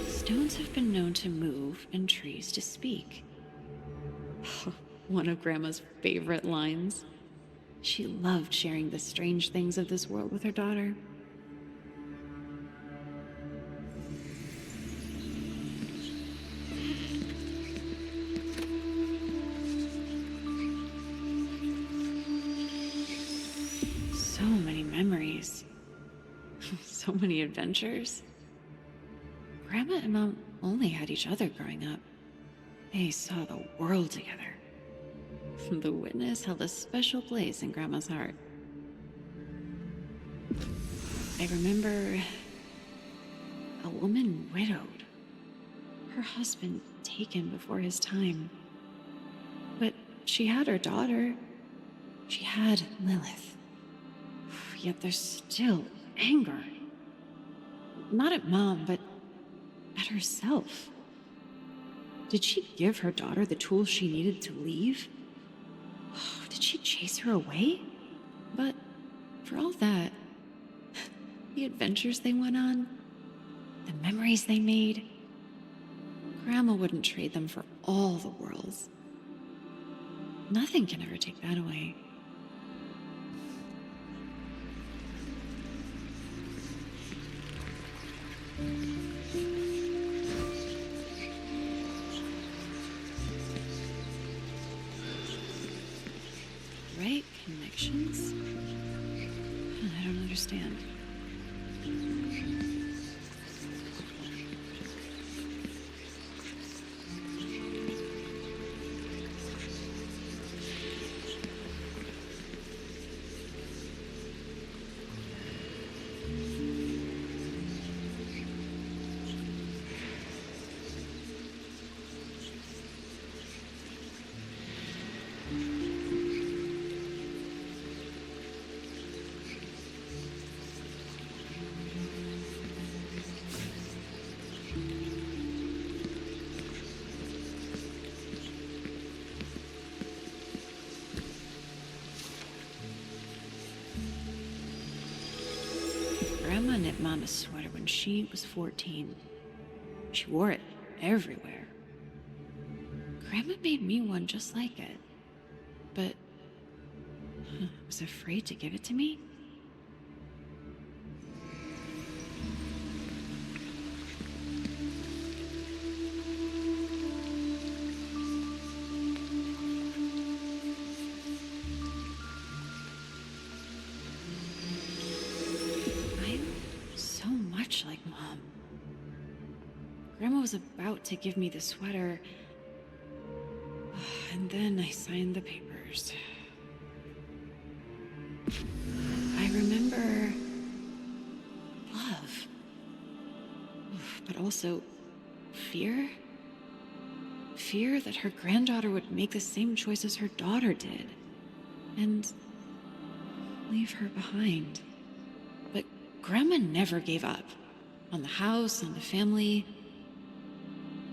Stones have been known to move and trees to speak. One of Grandma's favorite lines. She loved sharing the strange things of this world with her daughter. So many memories. So many adventures. Grandma and Mom only had each other growing up. They saw the world together. The witness held a special place in Grandma's heart. I remember a woman widowed, her husband taken before his time. But she had her daughter. She had Lilith. Yet there's still anger. Not at Mom, but at herself. Did she give her daughter the tools she needed to leave? Did she chase her away? But for all that, the adventures they went on, the memories they made, Grandma wouldn't trade them for all the worlds. Nothing can ever take that away. Right connections? I don't understand. Grandma knit Mama's sweater when she was 14. She wore it everywhere. Grandma made me one just like it, but was afraid to give it to me. Like Mom. Grandma was about to give me the sweater, and then I signed the papers. I remember love, but also Fear? Fear that her granddaughter would make the same choices her daughter did, and leave her behind. But Grandma never gave up. On the house, on the family,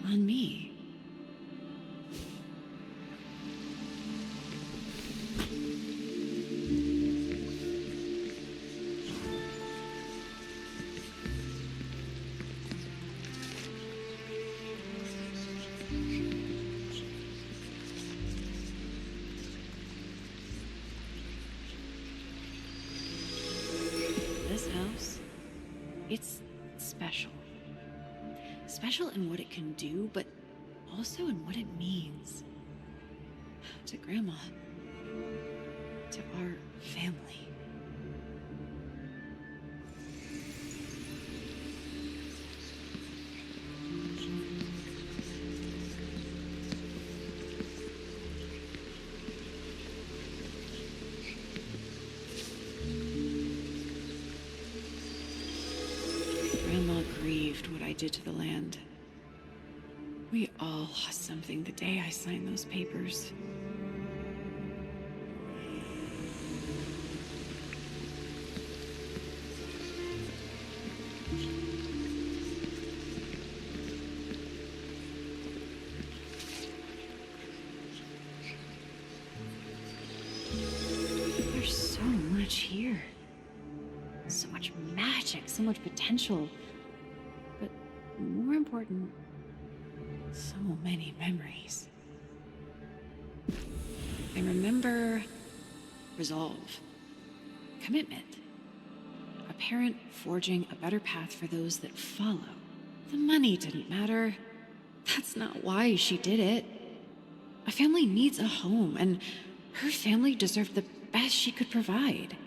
on me. This house, it's special. Special in what it can do, but also in what it means. To Grandma. To our family. Grandma grieved what I did to the land. We all lost something the day I signed those papers. There's so much here. So much magic, so much potential. But more important, so many memories. I remember resolve, commitment, a parent forging a better path for those that follow. The money didn't matter. That's not why she did it. A family needs a home, and her family deserved the best she could provide.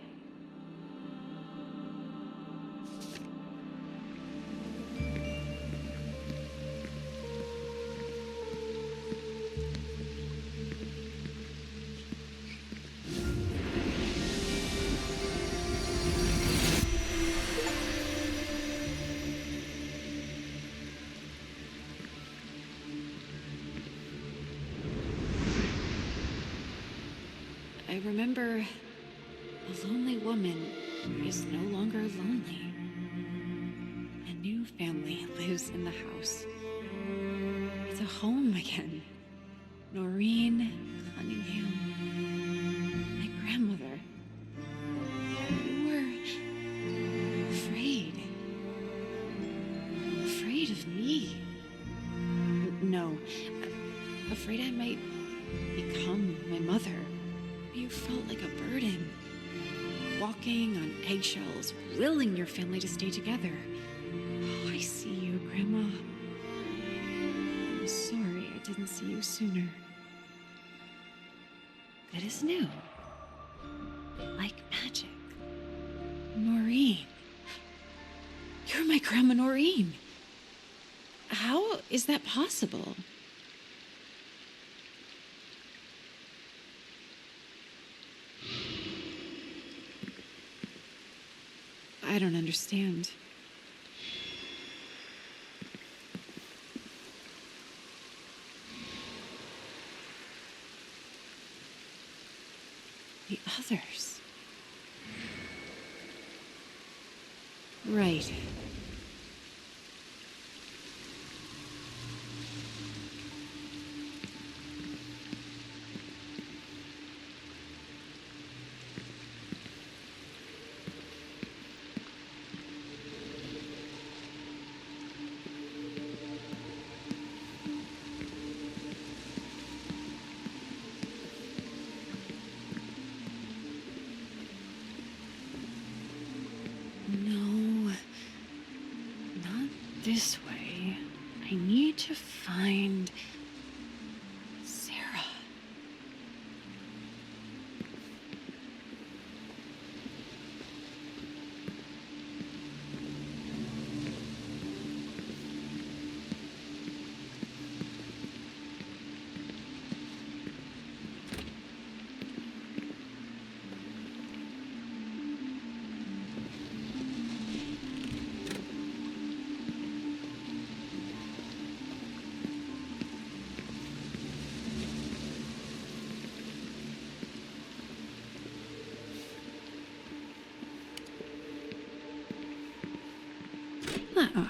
I remember a lonely woman is no longer lonely. A new family lives in the house. It's a home again. Noreen Cunningham, my grandmother. You were afraid of me. No, afraid I might become my mother. You felt like a burden, walking on eggshells, willing your family to stay together. Oh, I see you, Grandma. I'm sorry I didn't see you sooner. Good as new. Like magic. Noreen. You're my Grandma Noreen. How is that possible? I don't understand. The others. Right. No, not this way. I need to find Sarah. Yeah.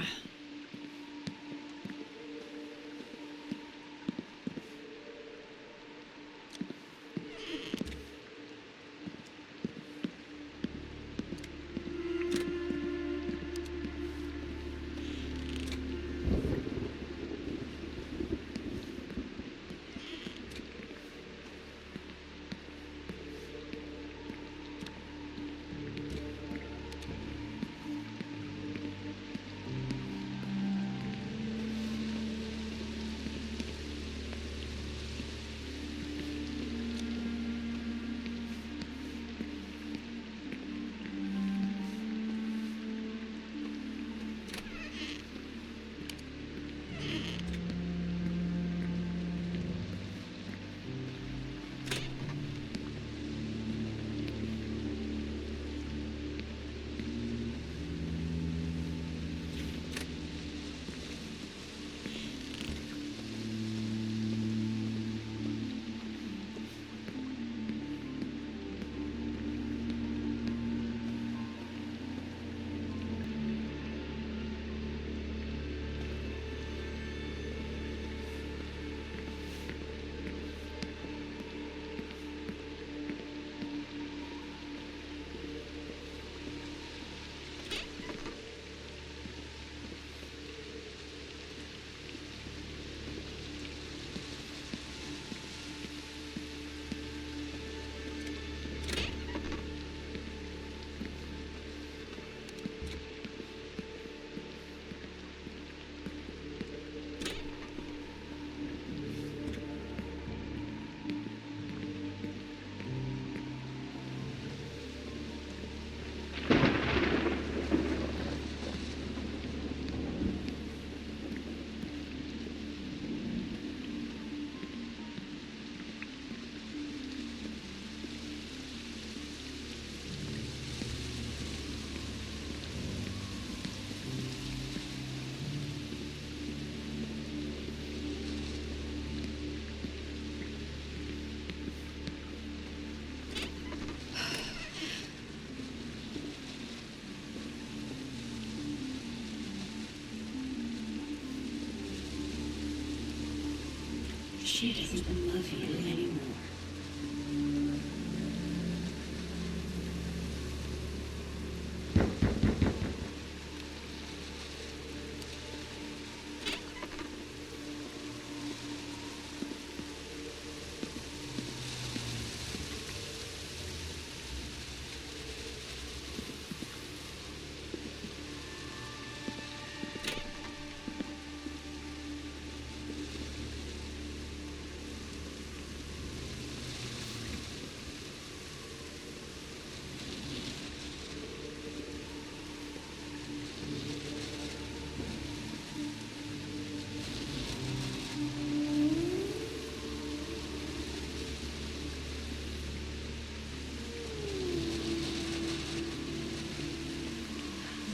She doesn't love you anymore.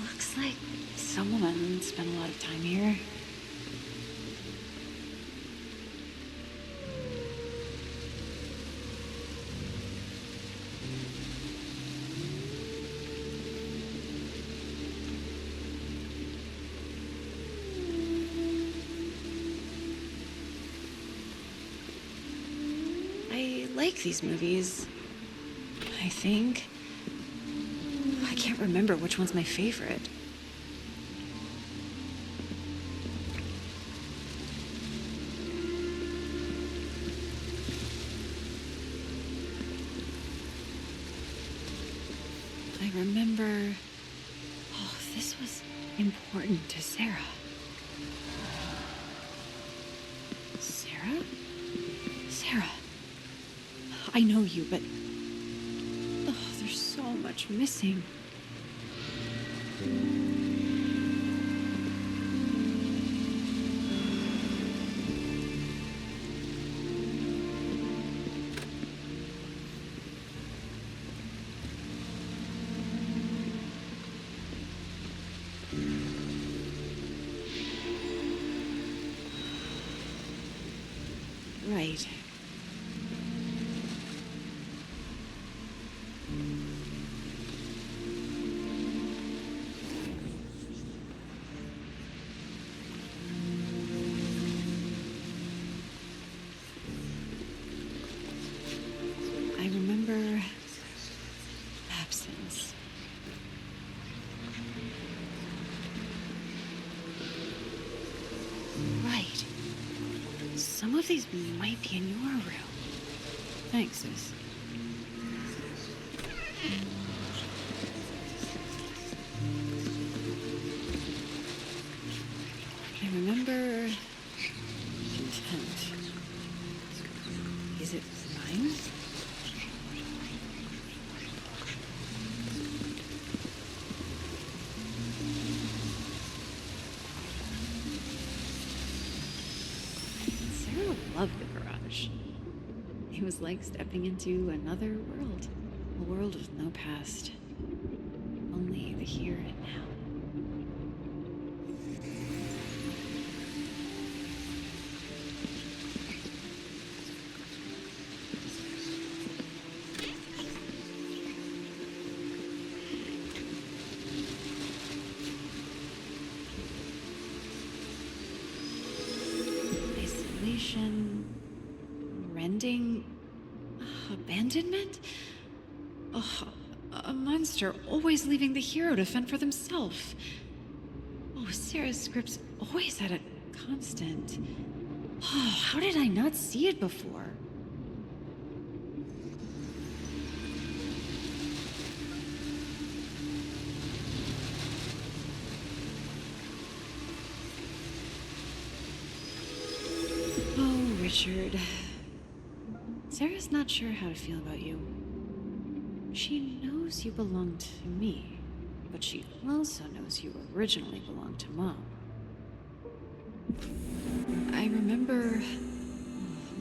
Looks like some woman spent a lot of time here. I like these movies, I think. I can't remember which one's my favorite. I remember... Oh, this was important to Sarah. Sarah? Sarah. I know you, but... Oh, there's so much missing. Right. Some of these might be in your room. Thanks, sis. I remember intent. Is it mine? Sarah loved the garage. It was like stepping into another world. A world with no past. Only the here and now. Isolation, rending, abandonment? Oh, a monster always leaving the hero to fend for themselves. Oh, Sarah's scripts always had a constant. Oh, how did I not see it before? Oh, Richard. Sarah's not sure how to feel about you. She knows you belong to me, but she also knows you originally belonged to Mom. I remember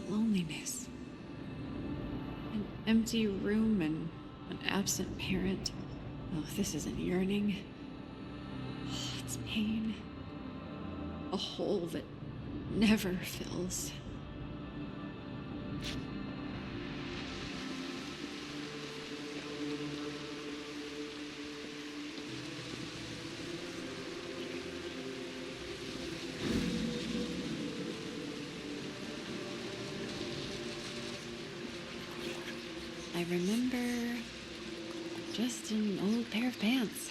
loneliness. An empty room and an absent parent. Oh, this isn't yearning. Oh, it's pain. A hole that never fills. I remember just an old pair of pants.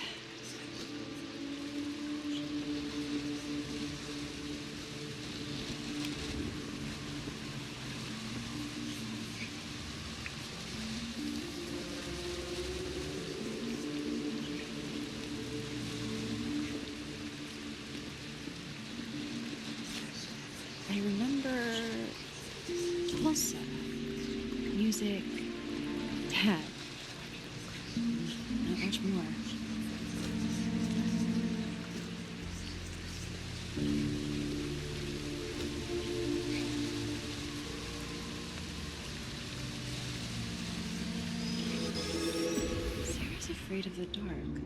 I remember Tulsa, music, Dad. Not much more. Sarah's afraid of the dark.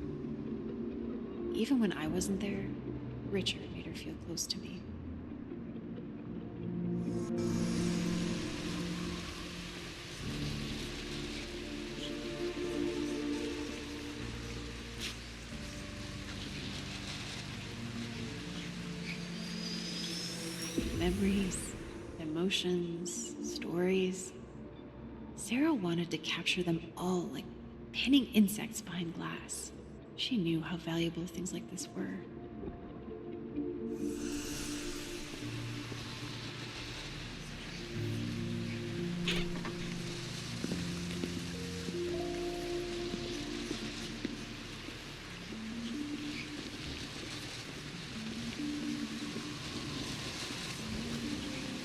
Even when I wasn't there, Richard made her feel close to me. Memories, emotions, stories. Sarah wanted to capture them all like pinning insects behind glass. She knew how valuable things like this were.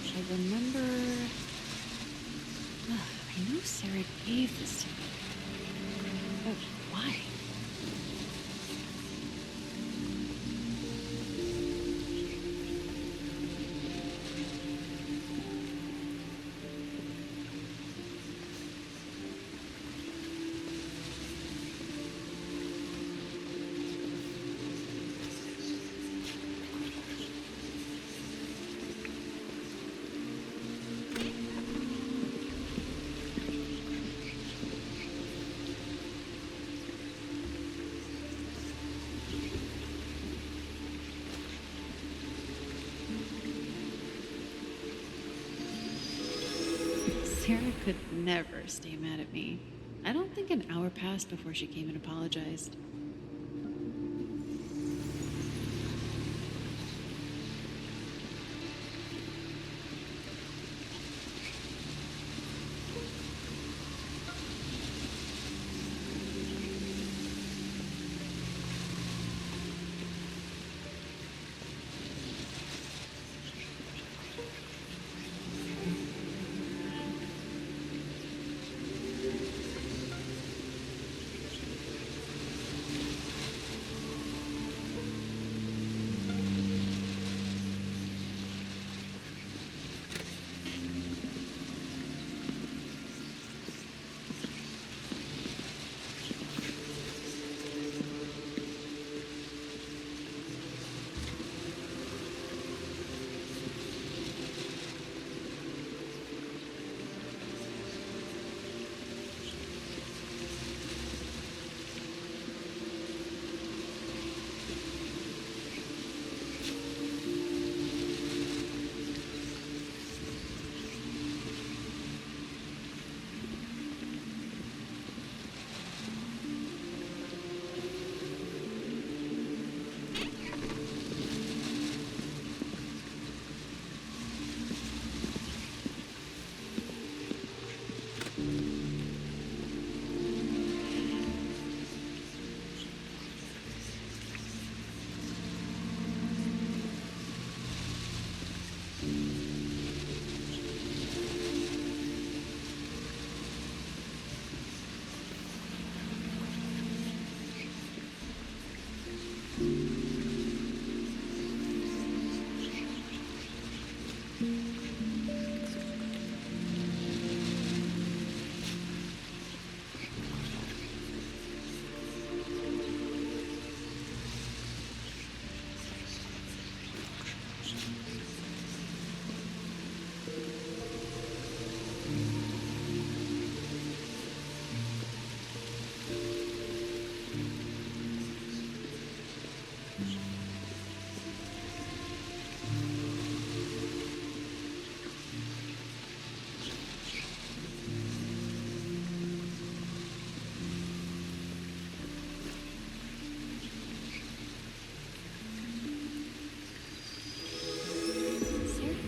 I remember... I know Sarah gave this to me. But why? Sarah could never stay mad at me. I don't think an hour passed before she came and apologized. Sarah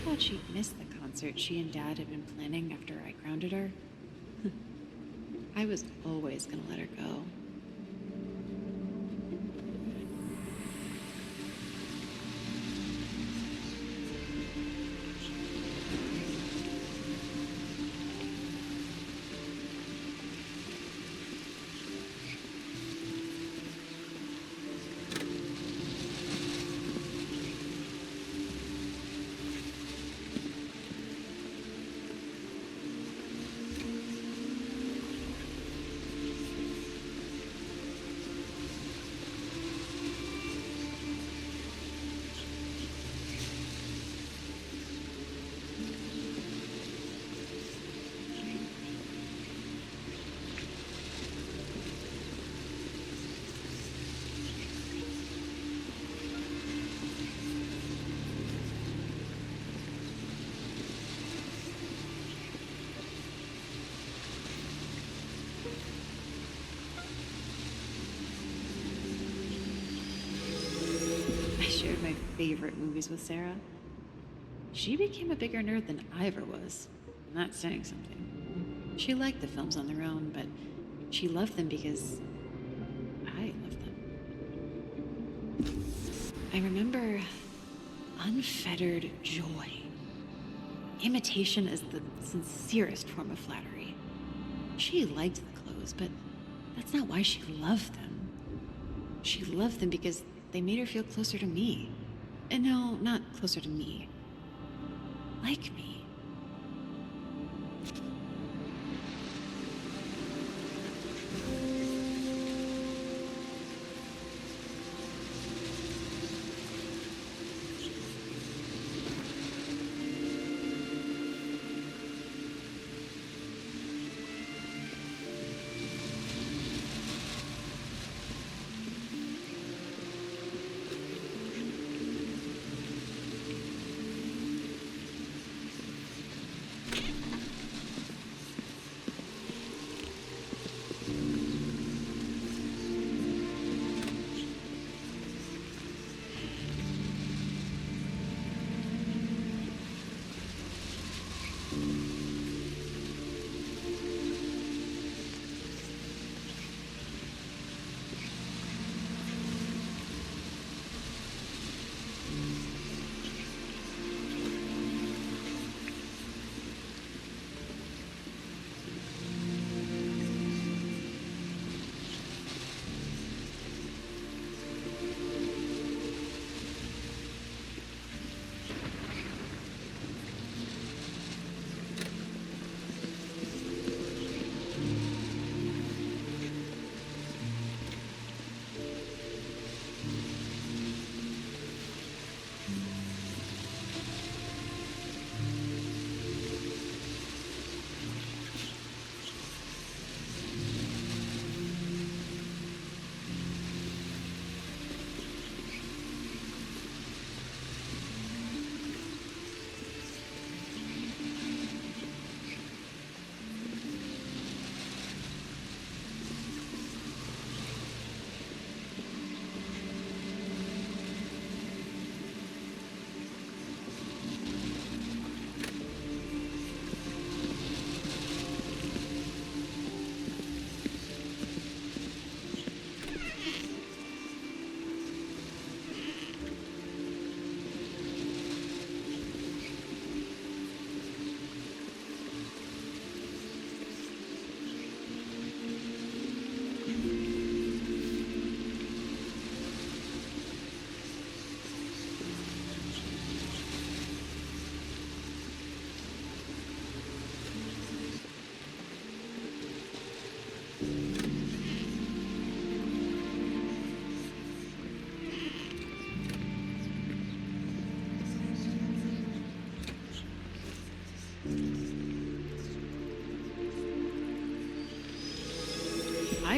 thought she'd missed the concert she and Dad had been planning after I grounded her. I was always gonna let her go. I shared my favorite movies with Sarah. She became a bigger nerd than I ever was, and that's saying something. She liked the films on their own, but she loved them because I loved them. I remember unfettered joy. Imitation is the sincerest form of flattery. She liked the clothes, but that's not why she loved them. She loved them because they made her feel closer to me. And no, not closer to me. Like me.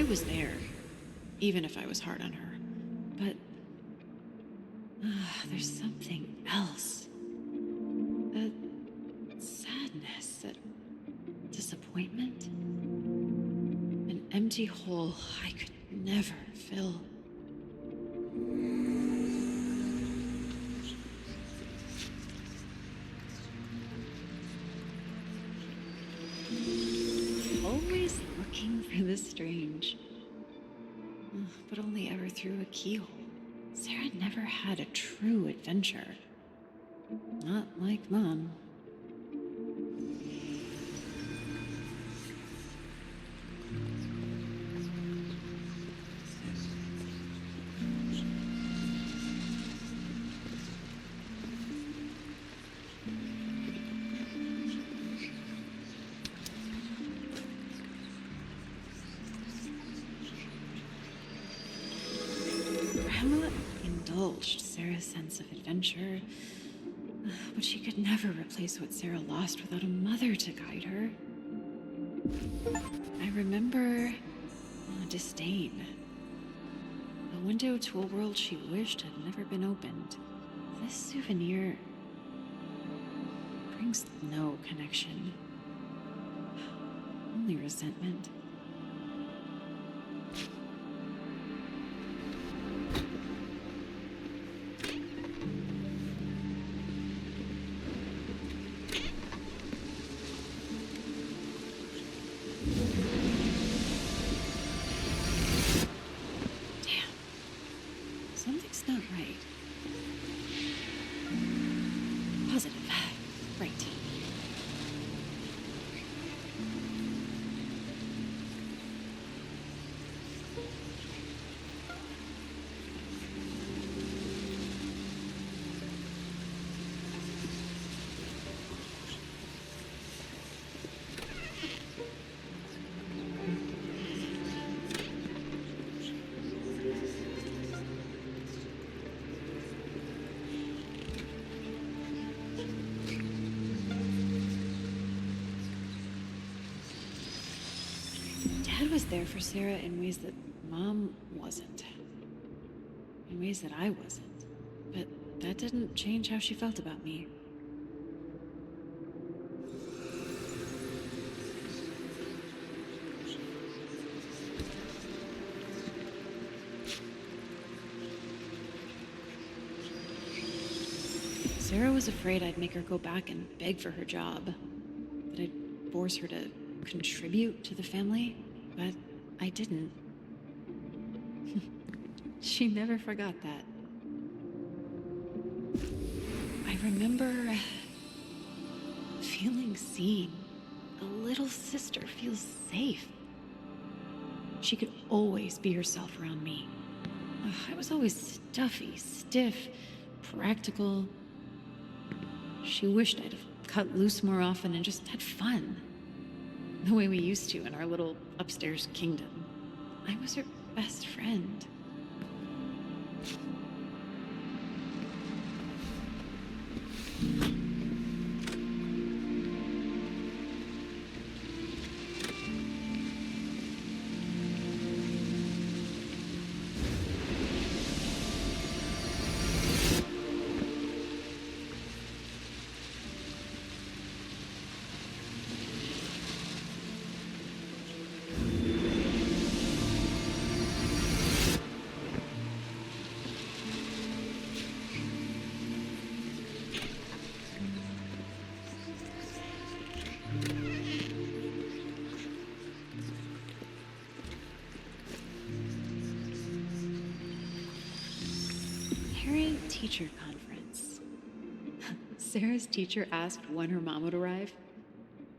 I was there, even if I was hard on her. But there's something else. A sadness, a disappointment. An empty hole I could never fill. Always looking for the strange. But only ever through a keyhole. Sarah never had a true adventure. Not like Mom. Grandma indulged Sarah's sense of adventure, but she could never replace what Sarah lost without a mother to guide her. I remember disdain. A window to a world she wished had never been opened. This souvenir brings no connection, only resentment. Something's not right. Positive. Right. Dad was there for Sarah in ways that Mom wasn't. In ways that I wasn't. But that didn't change how she felt about me. Sarah was afraid I'd make her go back and beg for her job. That I'd force her to contribute to the family. But I didn't. She never forgot that. I remember feeling seen. A little sister feels safe. She could always be herself around me. I was always stuffy, stiff, practical. She wished I'd have cut loose more often and just had fun. The way we used to in our little upstairs kingdom. I was her best friend. Parent-teacher conference. Sarah's teacher asked when her mom would arrive.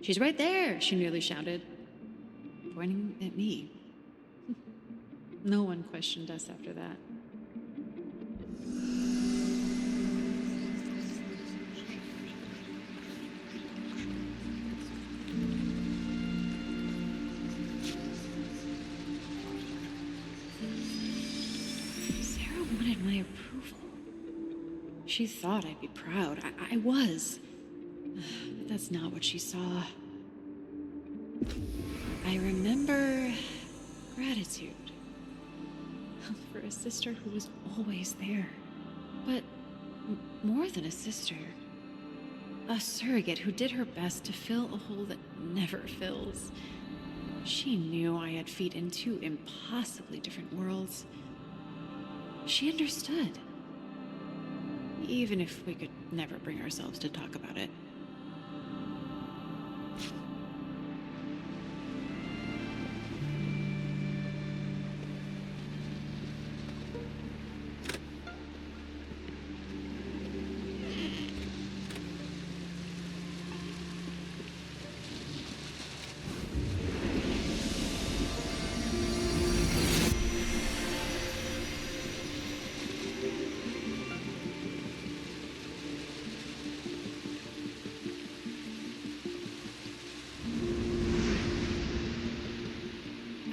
"She's right there," she nearly shouted, pointing at me. No one questioned us after that. Sarah wanted my approval. She thought I'd be proud. I was. But that's not what she saw. I remember gratitude for a sister who was always there. But more than a sister, a surrogate who did her best to fill a hole that never fills. She knew I had feet in two impossibly different worlds. She understood. Even if we could never bring ourselves to talk about it.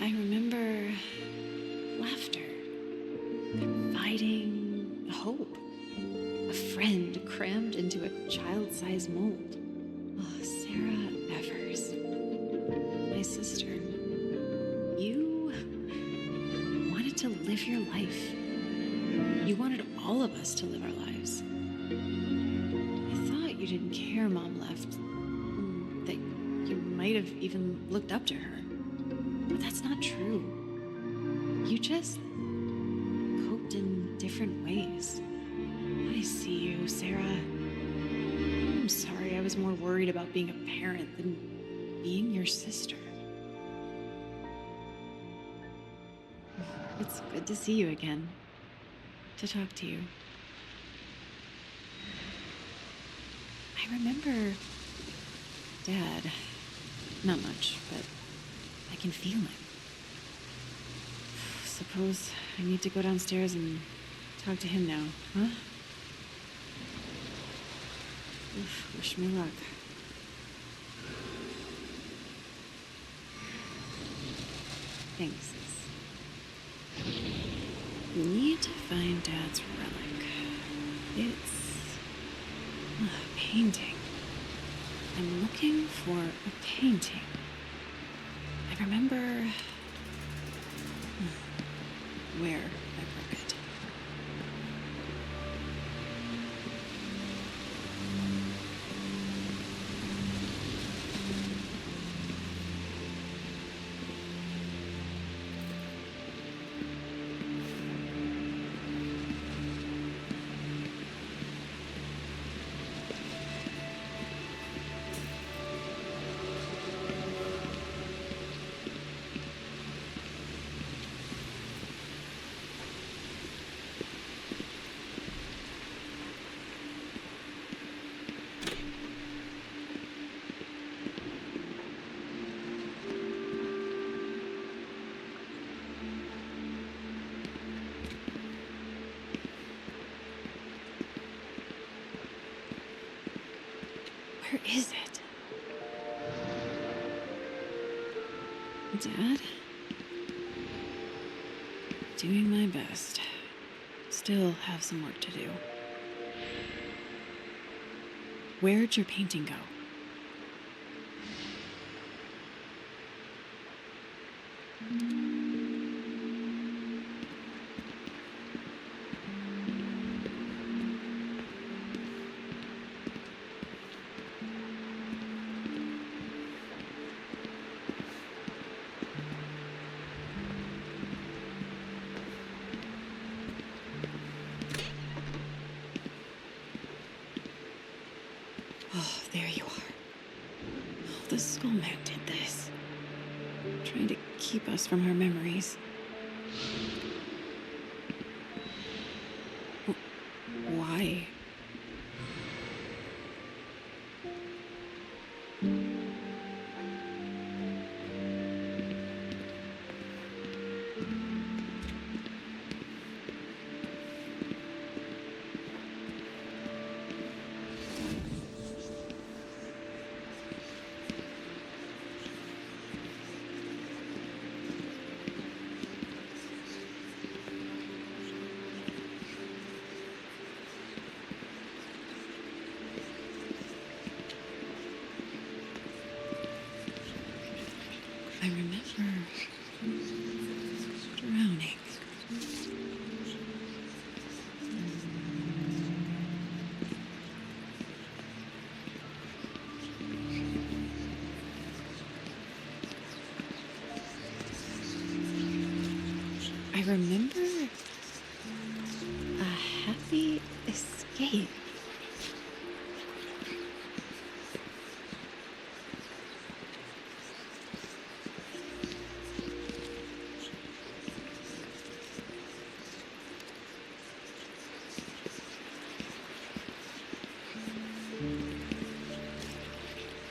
I remember laughter, confiding, hope, a friend crammed into a child-sized mold. Oh, Sarah Evers, my sister. You wanted to live your life. You wanted all of us to live our lives. I thought you didn't care Mom left, that you might have even looked up to her. But that's not true. You just coped in different ways. I see you, Sarah. I'm sorry I was more worried about being a parent than being your sister. It's good to see you again. To talk to you. I remember Dad. Not much, but I can feel him. Suppose I need to go downstairs and talk to him now, huh? Wish me luck. Thanks, sis. Need to find Dad's relic. It's a painting. I'm looking for a painting. I remember where I broke it. Where is it? Dad? Doing my best. Still have some work to do. Where'd your painting go? Oh, there you are. Oh, the Skullman did this. Trying to keep us from our memories. Why? I remember I remember a happy escape.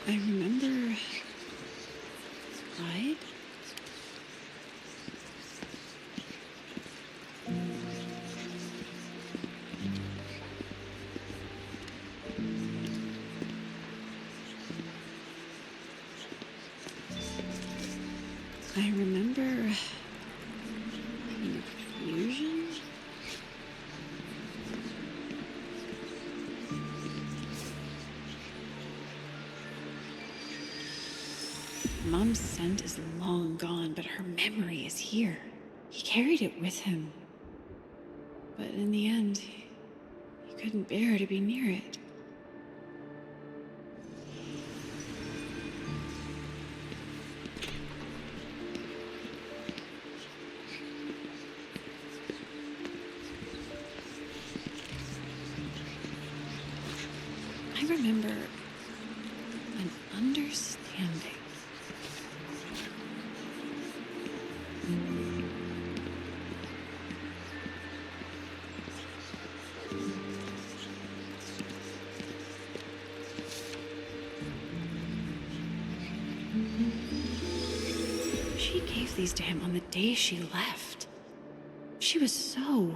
I remember pride. I remember confusion. Mom's scent is long gone, but her memory is here. He carried it with him. But in the end, he couldn't bear to be near it. I remember an understanding. She gave these to him on the day she left. She was so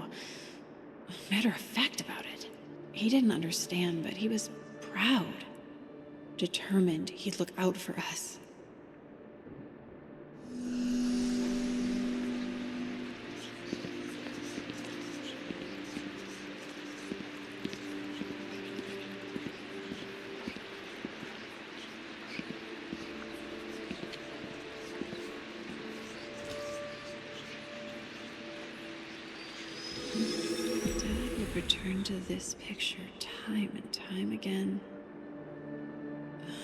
matter of fact about it. He didn't understand, but he was proud, determined he'd look out for us. Dad would return to this picture time and time again,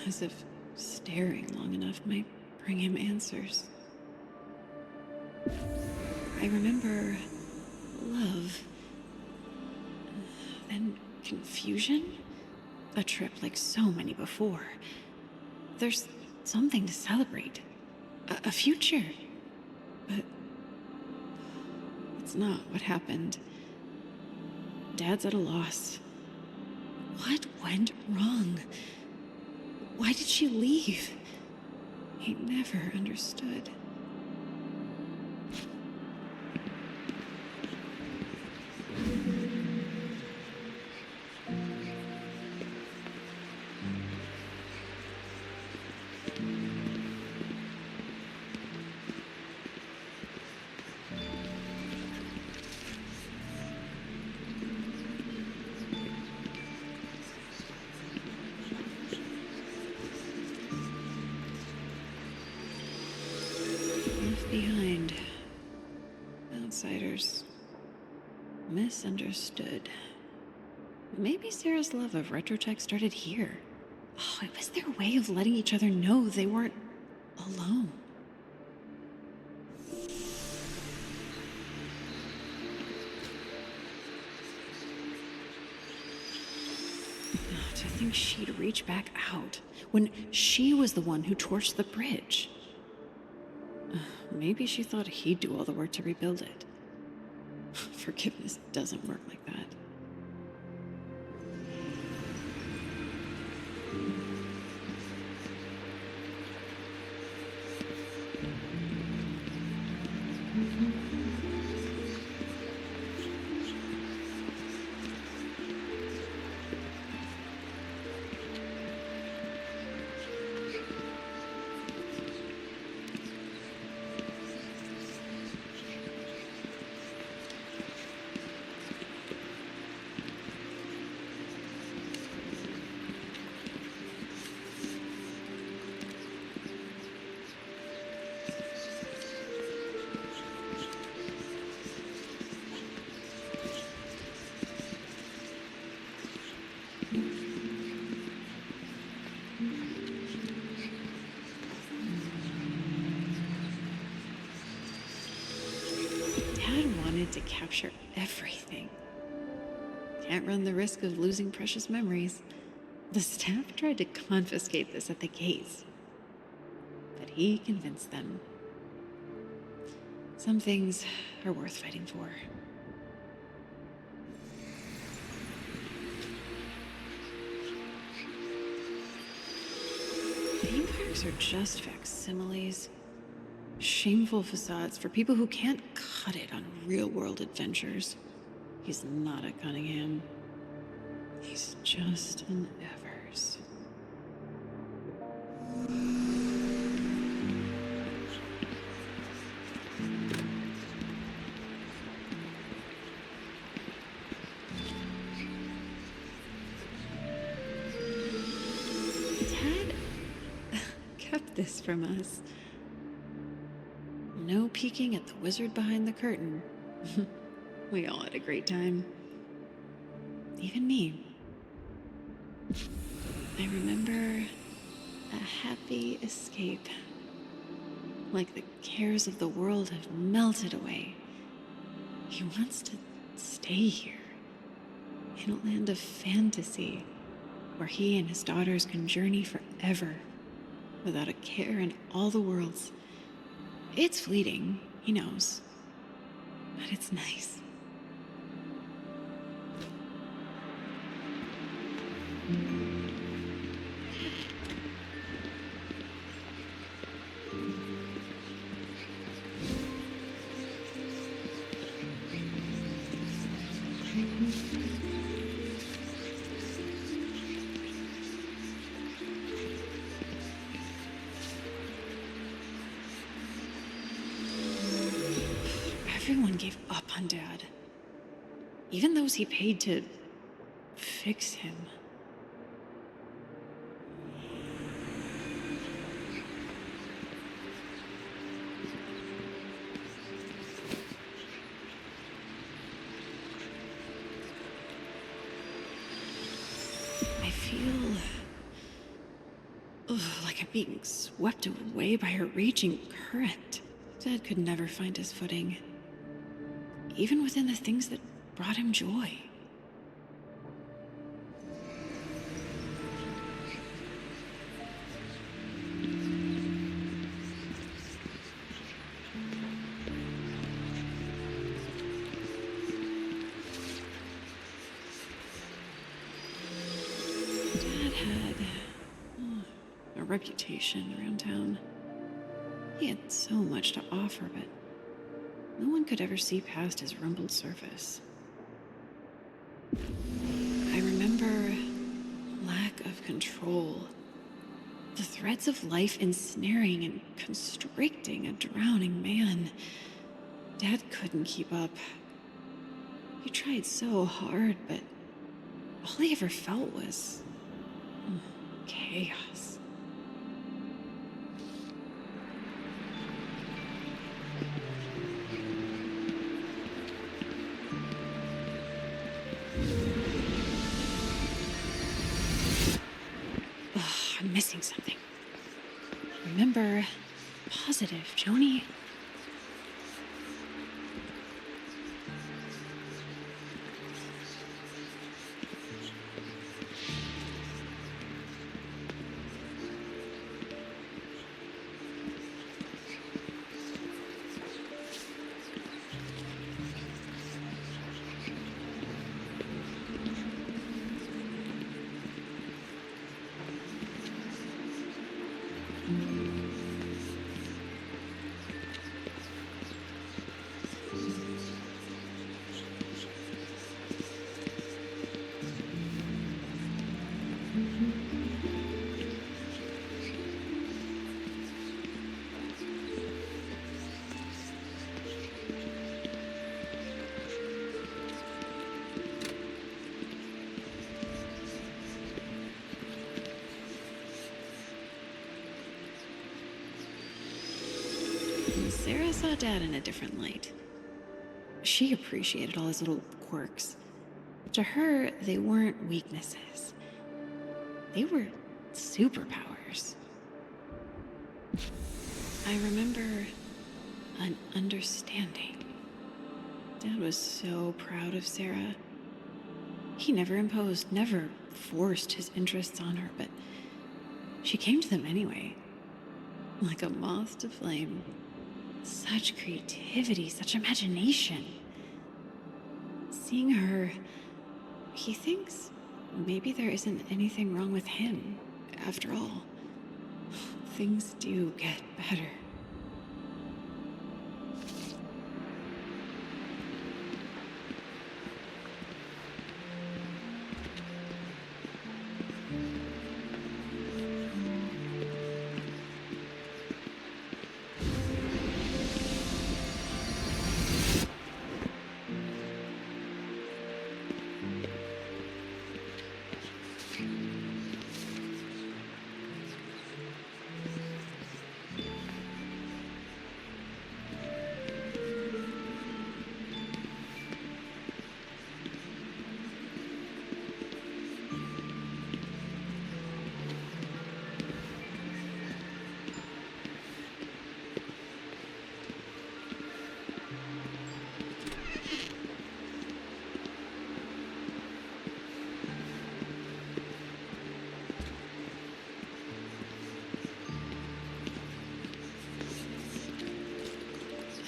as if staring long enough might bring him answers. I remember love, then confusion, a trip like so many before. There's something to celebrate, a future, but it's not what happened. Dad's at a loss. What went wrong? Why did she leave? He never understood. Left behind. Outsiders. Misunderstood. Maybe Sarah's love of retrotech started here. Oh, it was their way of letting each other know they weren't alone. To think she'd reach back out when she was the one who torched the bridge. Maybe she thought he'd do all the work to rebuild it. Forgiveness doesn't work like that. designed to capture everything. Can't run the risk of losing precious memories. The staff tried to confiscate this at the gates, but he convinced them. Some things are worth fighting for. Theme parks are just facsimiles. Shameful facades for people who can't cut it on real-world adventures. He's not a Cunningham. He's just an Evers. Dad kept this from us. No peeking at the wizard behind the curtain. We all had a great time. Even me. I remember a happy escape. Like the cares of the world have melted away. He wants to stay here. In a land of fantasy, where he and his daughters can journey forever, without a care in all the worlds. It's fleeting, he knows, but it's nice. Everyone gave up on Dad. Even those he paid to fix him. I feel like I'm being swept away by a raging current. Dad could never find his footing, even within the things that brought him joy. Dad had a reputation around town. He had so much to offer, but no one could ever see past his rumpled surface. I remember lack of control. The threads of life ensnaring and constricting a drowning man. Dad couldn't keep up. He tried so hard, but all he ever felt was chaos. I'm missing something. Remember, positive, Joni. Sarah saw Dad in a different light. She appreciated all his little quirks. To her, they weren't weaknesses. They were superpowers. I remember an understanding. Dad was so proud of Sarah. He never imposed, never forced his interests on her, but she came to them anyway. Like a moth to flame. Such creativity, such imagination. Seeing her, he thinks maybe there isn't anything wrong with him, after all. Things do get better.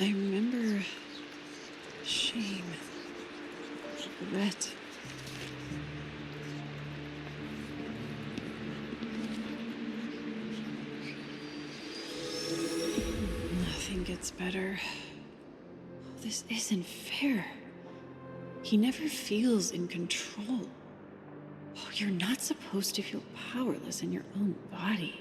I remember shame, regret. Nothing gets better. This isn't fair. He never feels in control. Oh, you're not supposed to feel powerless in your own body.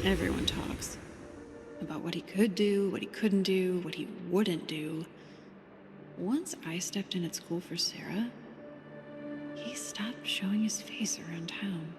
Everyone talks about what he could do, what he couldn't do, what he wouldn't do. Once I stepped in at school for Sarah, he stopped showing his face around town.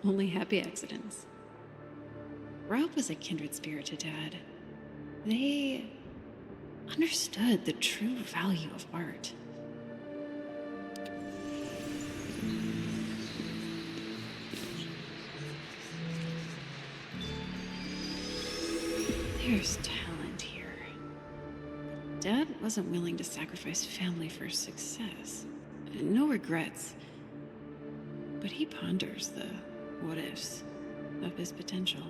Only happy accidents. Rob was a kindred spirit to Dad. They understood the true value of art. There's talent here. Dad wasn't willing to sacrifice family for success. No regrets. But he ponders the what-ifs of his potential.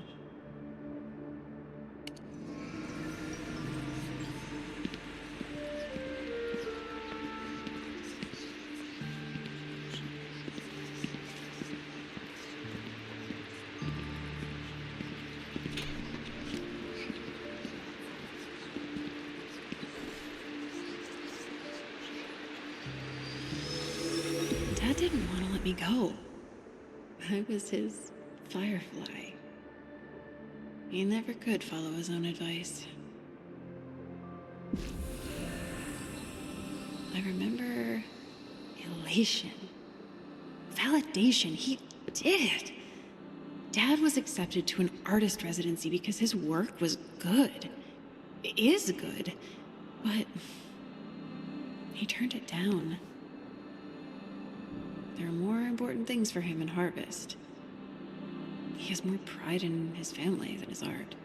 Dad didn't want to let me go. I was his firefly. He never could follow his own advice. I remember elation, validation. He did it. Dad was accepted to an artist residency because his work was good. It is good. But he turned it down. There are more important things for him in Harvest. He has more pride in his family than his art.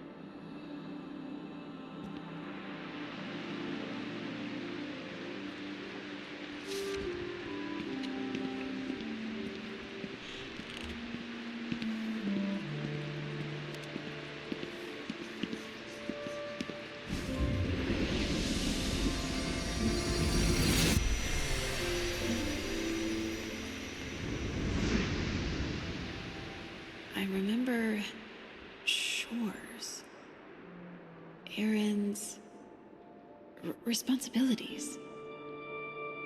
I remember chores, errands, responsibilities,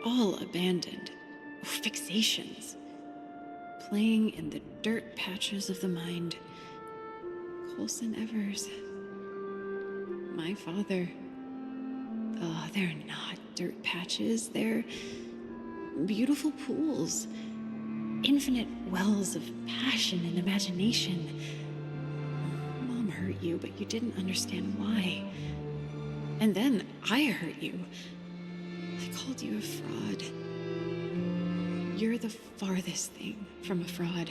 all abandoned. Fixations, playing in the dirt patches of the mind. Colson Evers, my father. Oh, they're not dirt patches, they're beautiful pools, infinite wells of passion and imagination. Mom hurt you, but you didn't understand why. And then I hurt you. I called you a fraud. You're the farthest thing from a fraud.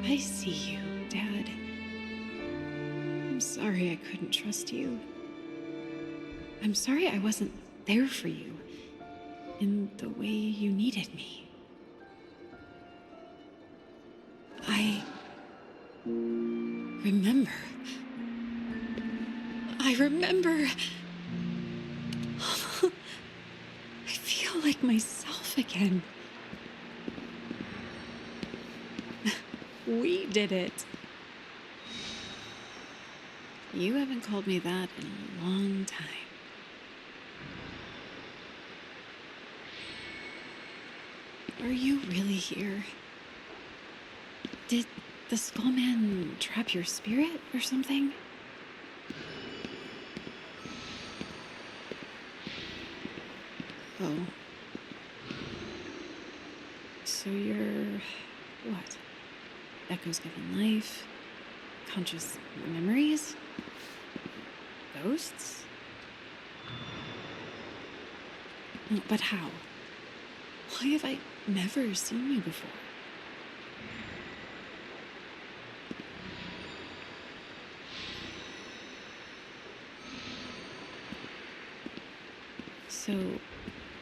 I see you, Dad. I'm sorry I couldn't trust you. I'm sorry I wasn't there for you in the way you needed me. I remember. I feel like myself again. We did it. You haven't called me that in a long time. Are you really here? Did the Skullman trap your spirit or something? Oh. So you're... what? Echoes given life? Conscious memories? Ghosts? But how? Why have I never seen you before? So,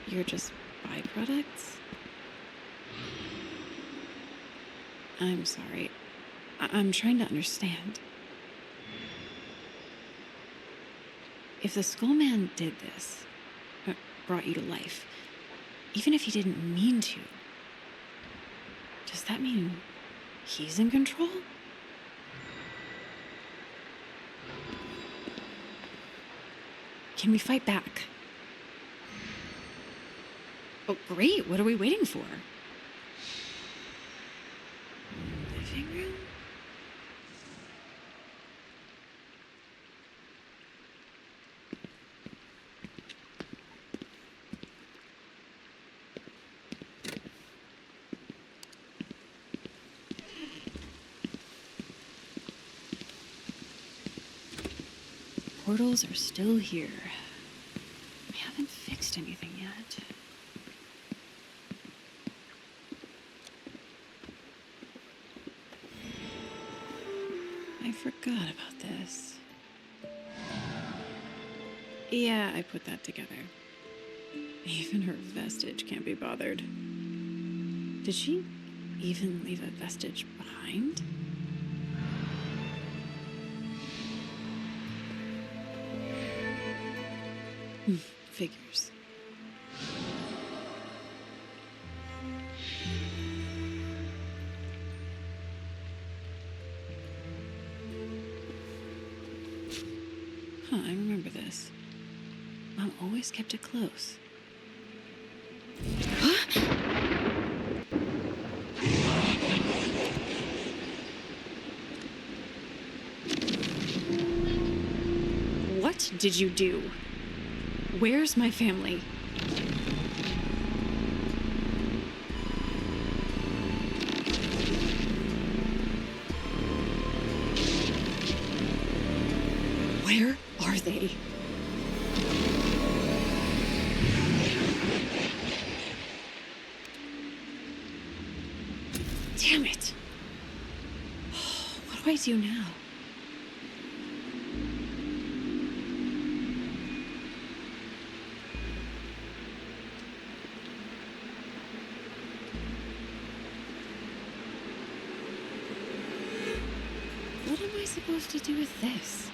you're just byproducts? I'm sorry. I'm trying to understand. If the Skullman did this, brought you to life, even if he didn't mean to, does that mean he's in control? Can we fight back? Oh, great. What are we waiting for? Living room? Portals are still here. I haven't fixed anything yet. I forgot about this. Yeah, I put that together. Even her vestige can't be bothered. Did she even leave a vestige behind? Figures. Huh, I remember this. Mom always kept it close. What did you do? Where's my family? Where are they? Damn it! What do I do now? What am I supposed to do with this?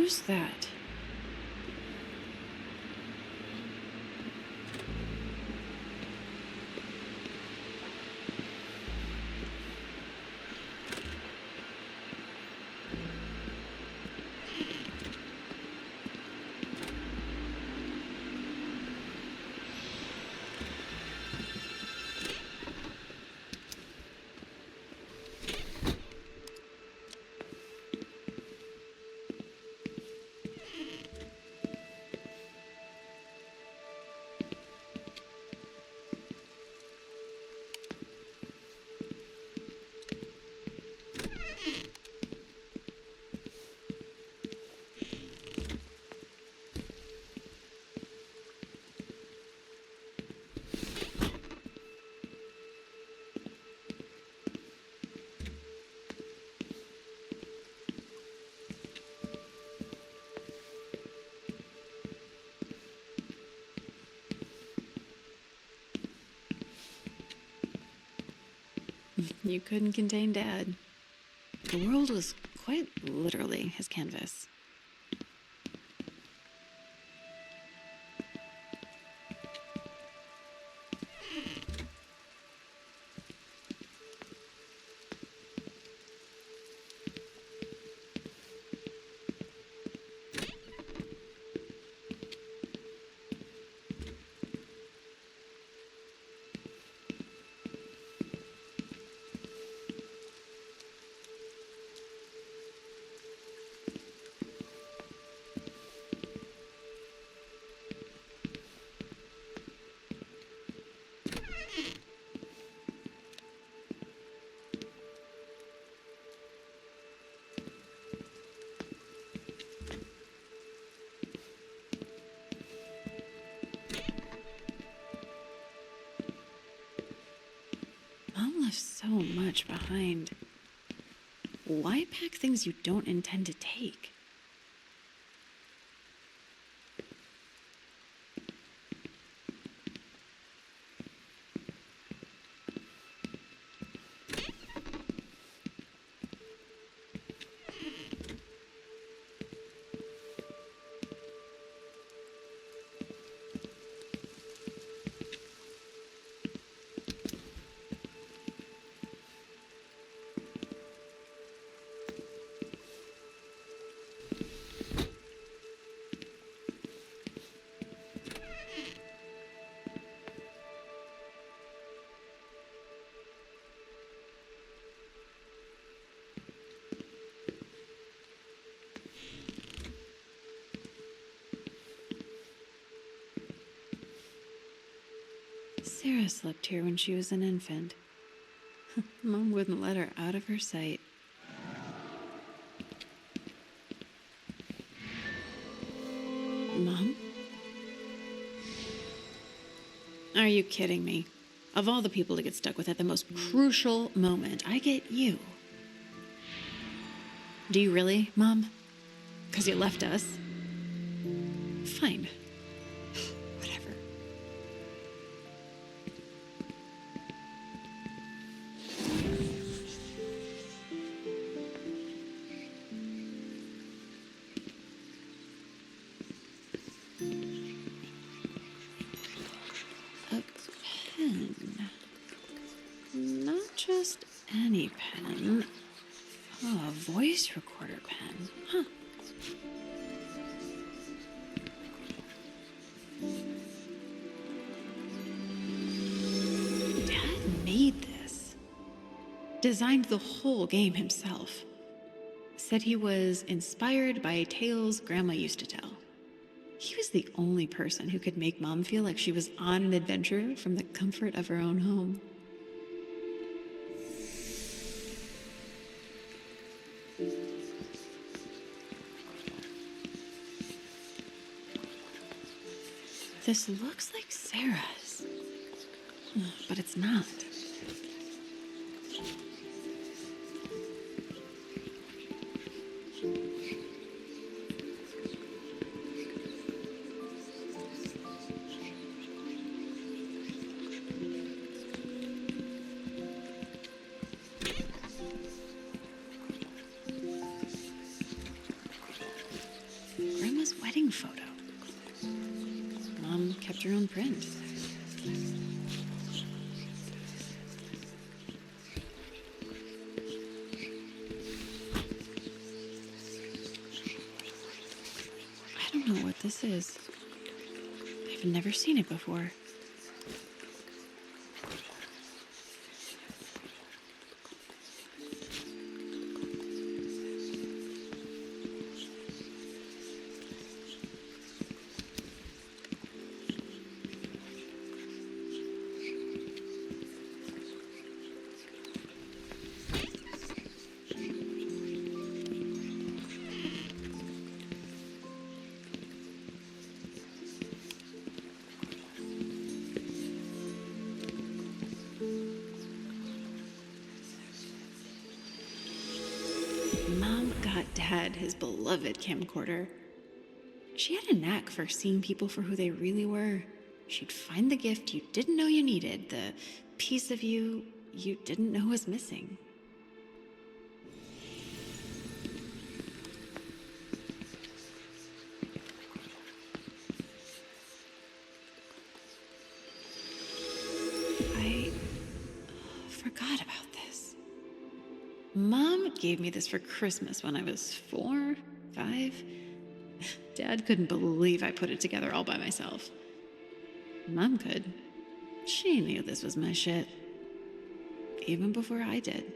Who's that? You couldn't contain Dad. The world was quite literally his canvas. Mom left so much behind. Why pack things you don't intend to take? Sarah slept here when she was an infant. Mom wouldn't let her out of her sight. Mom? Are you kidding me? Of all the people to get stuck with at the most crucial moment, I get you. Do you really, Mom? 'Cause you left us? Fine. Whatever. A pen. Not just any pen. Oh, a voice recorder pen. Huh. Dad made this. Designed the whole game himself. Said he was inspired by tales Grandma used to tell. He was the only person who could make Mom feel like she was on an adventure from the comfort of her own home. This looks like Sarah's, but it's not. accept your own print. I don't know what this is. I've never seen it before. Mom got Dad his beloved camcorder. She had a knack for seeing people for who they really were. She'd find the gift you didn't know you needed, the piece of you you didn't know was missing. I forgot about this. Mom gave me this for Christmas when I was 4, 5. Dad couldn't believe I put it together all by myself. Mom could. She knew this was my shit. Even before I did.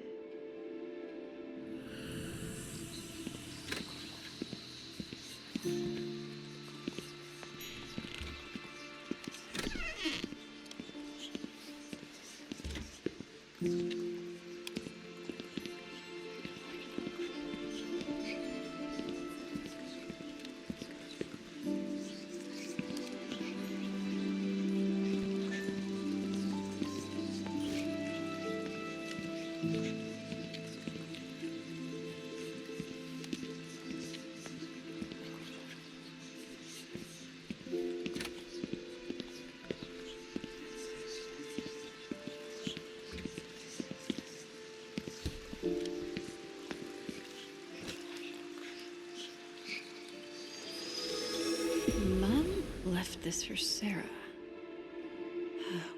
Mom left this for Sarah.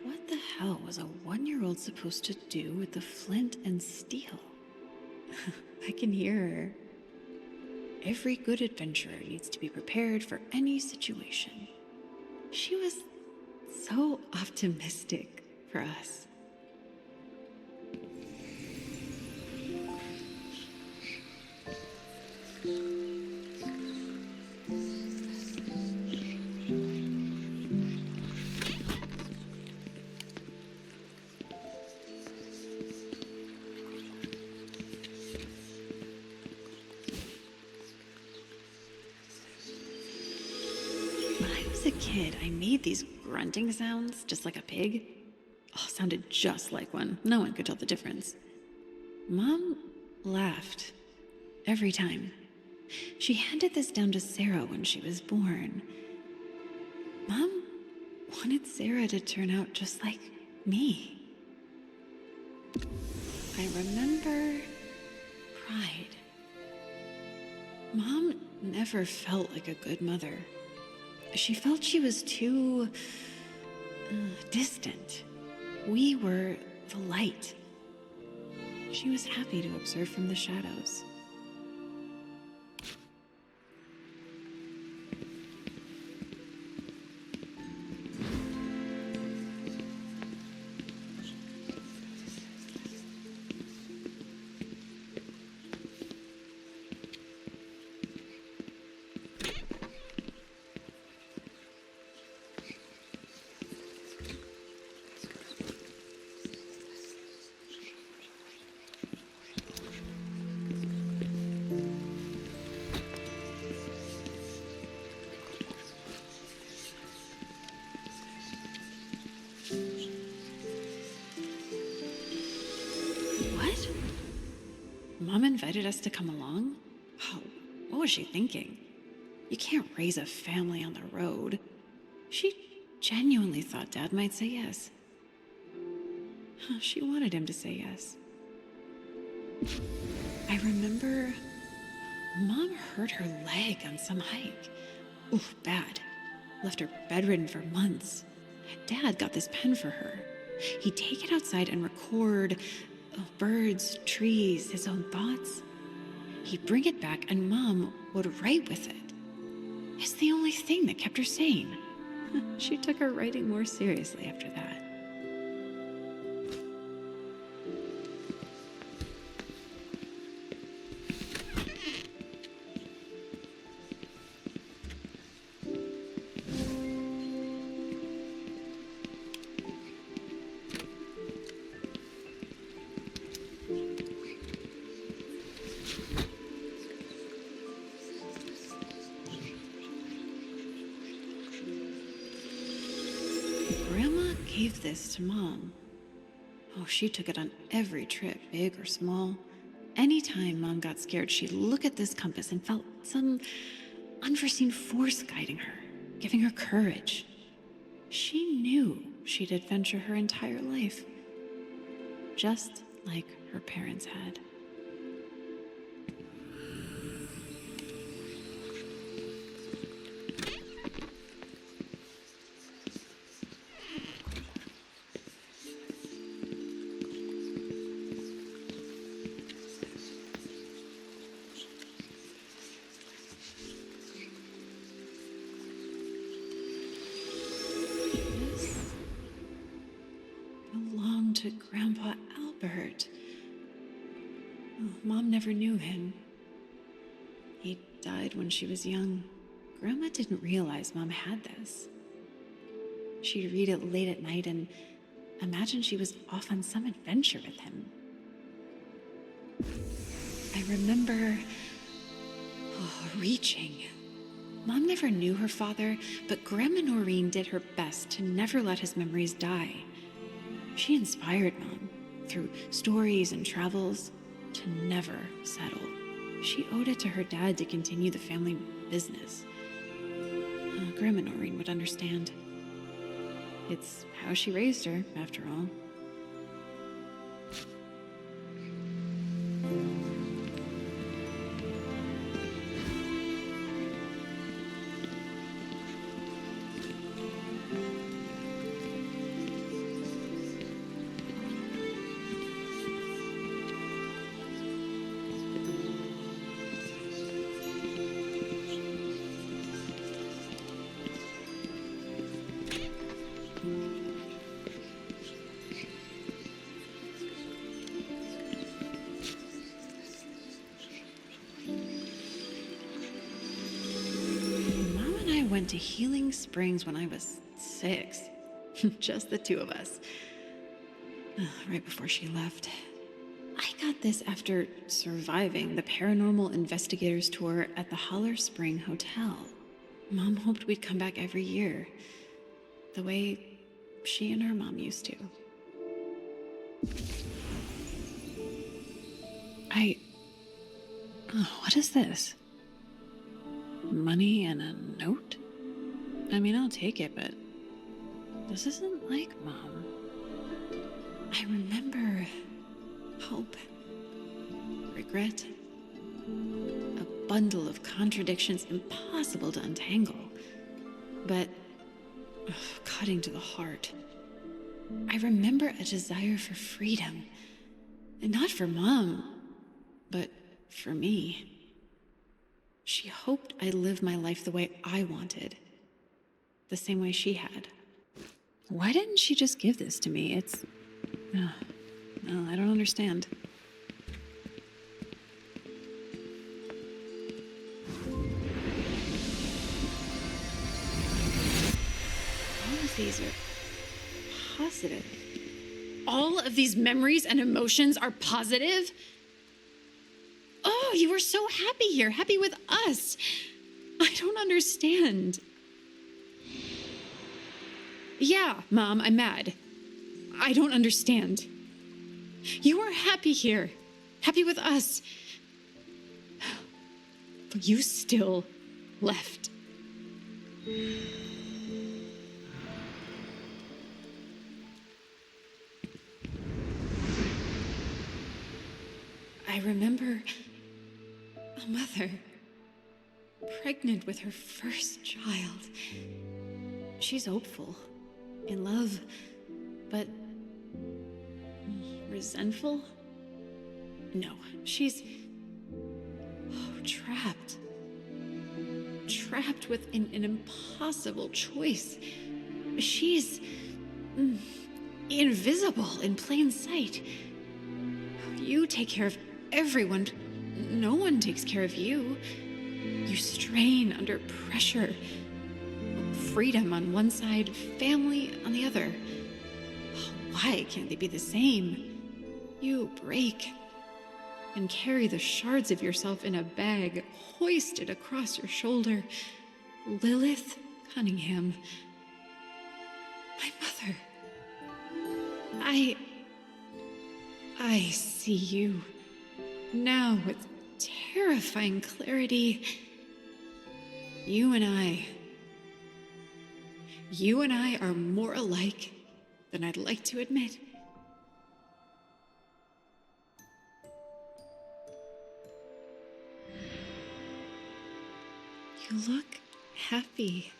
What the hell was a 1-year-old supposed to do with the flint and steel? I can hear her. Every good adventurer needs to be prepared for any situation. She was so optimistic for us. When I was a kid, I made these grunting sounds, just like a pig. Oh, sounded just like one. No one could tell the difference. Mom laughed every time. She handed this down to Sarah when she was born. Mom wanted Sarah to turn out just like me. I remember pride. Mom never felt like a good mother. She felt she was too distant. We were the light. She was happy to observe from the shadows. What? Mom invited us to come along? Oh, what was she thinking? You can't raise a family on the road. She genuinely thought Dad might say yes. She wanted him to say yes. I remember Mom hurt her leg on some hike. Ooh, bad. left her bedridden for months. Dad got this pen for her. He'd take it outside and record birds, trees, his own thoughts. He'd bring it back and Mom would write with it. It's the only thing that kept her sane. She took her writing more seriously after that. Gave this to Mom. Oh, she took it on every trip, big or small. Anytime Mom got scared, she'd look at this compass and felt some unforeseen force guiding her, giving her courage. She knew she'd adventure her entire life, just like her parents had. To Grandpa Albert. Oh, Mom never knew him. He died when she was young. Grandma didn't realize Mom had this. She'd read it late at night and imagine she was off on some adventure with him. I remember reaching. Mom never knew her father, but Grandma Noreen did her best to never let his memories die. She inspired Mom through stories and travels to never settle. She owed it to her dad to continue the family business. Grandma Noreen would understand. It's how she raised her, after all. Went to Healing Springs when I was 6. Just the two of us. Right before she left. I got this after surviving the paranormal investigators tour at the Holler Spring Hotel. Mom hoped we'd come back every year, the way she and her mom used to. What is this? Money and a note? I mean, I'll take it, but this isn't like Mom. I remember hope, regret, a bundle of contradictions impossible to untangle, but cutting to the heart. I remember a desire for freedom, and not for Mom, but for me. She hoped I'd live my life the way I wanted, the same way she had. Why didn't she just give this to me? No, I don't understand. All of these are positive. All of these memories and emotions are positive? Oh, you were so happy here, happy with us. I don't understand. Yeah, Mom, I'm mad. I don't understand. You were happy here, happy with us. But you still left. I remember a mother pregnant with her first child, She's hopeful, in love, but resentful? No, she's trapped. Trapped within an impossible choice. She's invisible in plain sight. You take care of everyone. No one takes care of you. You strain under pressure. Freedom on one side, family on the other. Why can't they be the same? You break and carry the shards of yourself in a bag hoisted across your shoulder. Lilith Cunningham. My mother. I see you now with terrifying clarity. You and I are more alike than I'd like to admit. You look happy.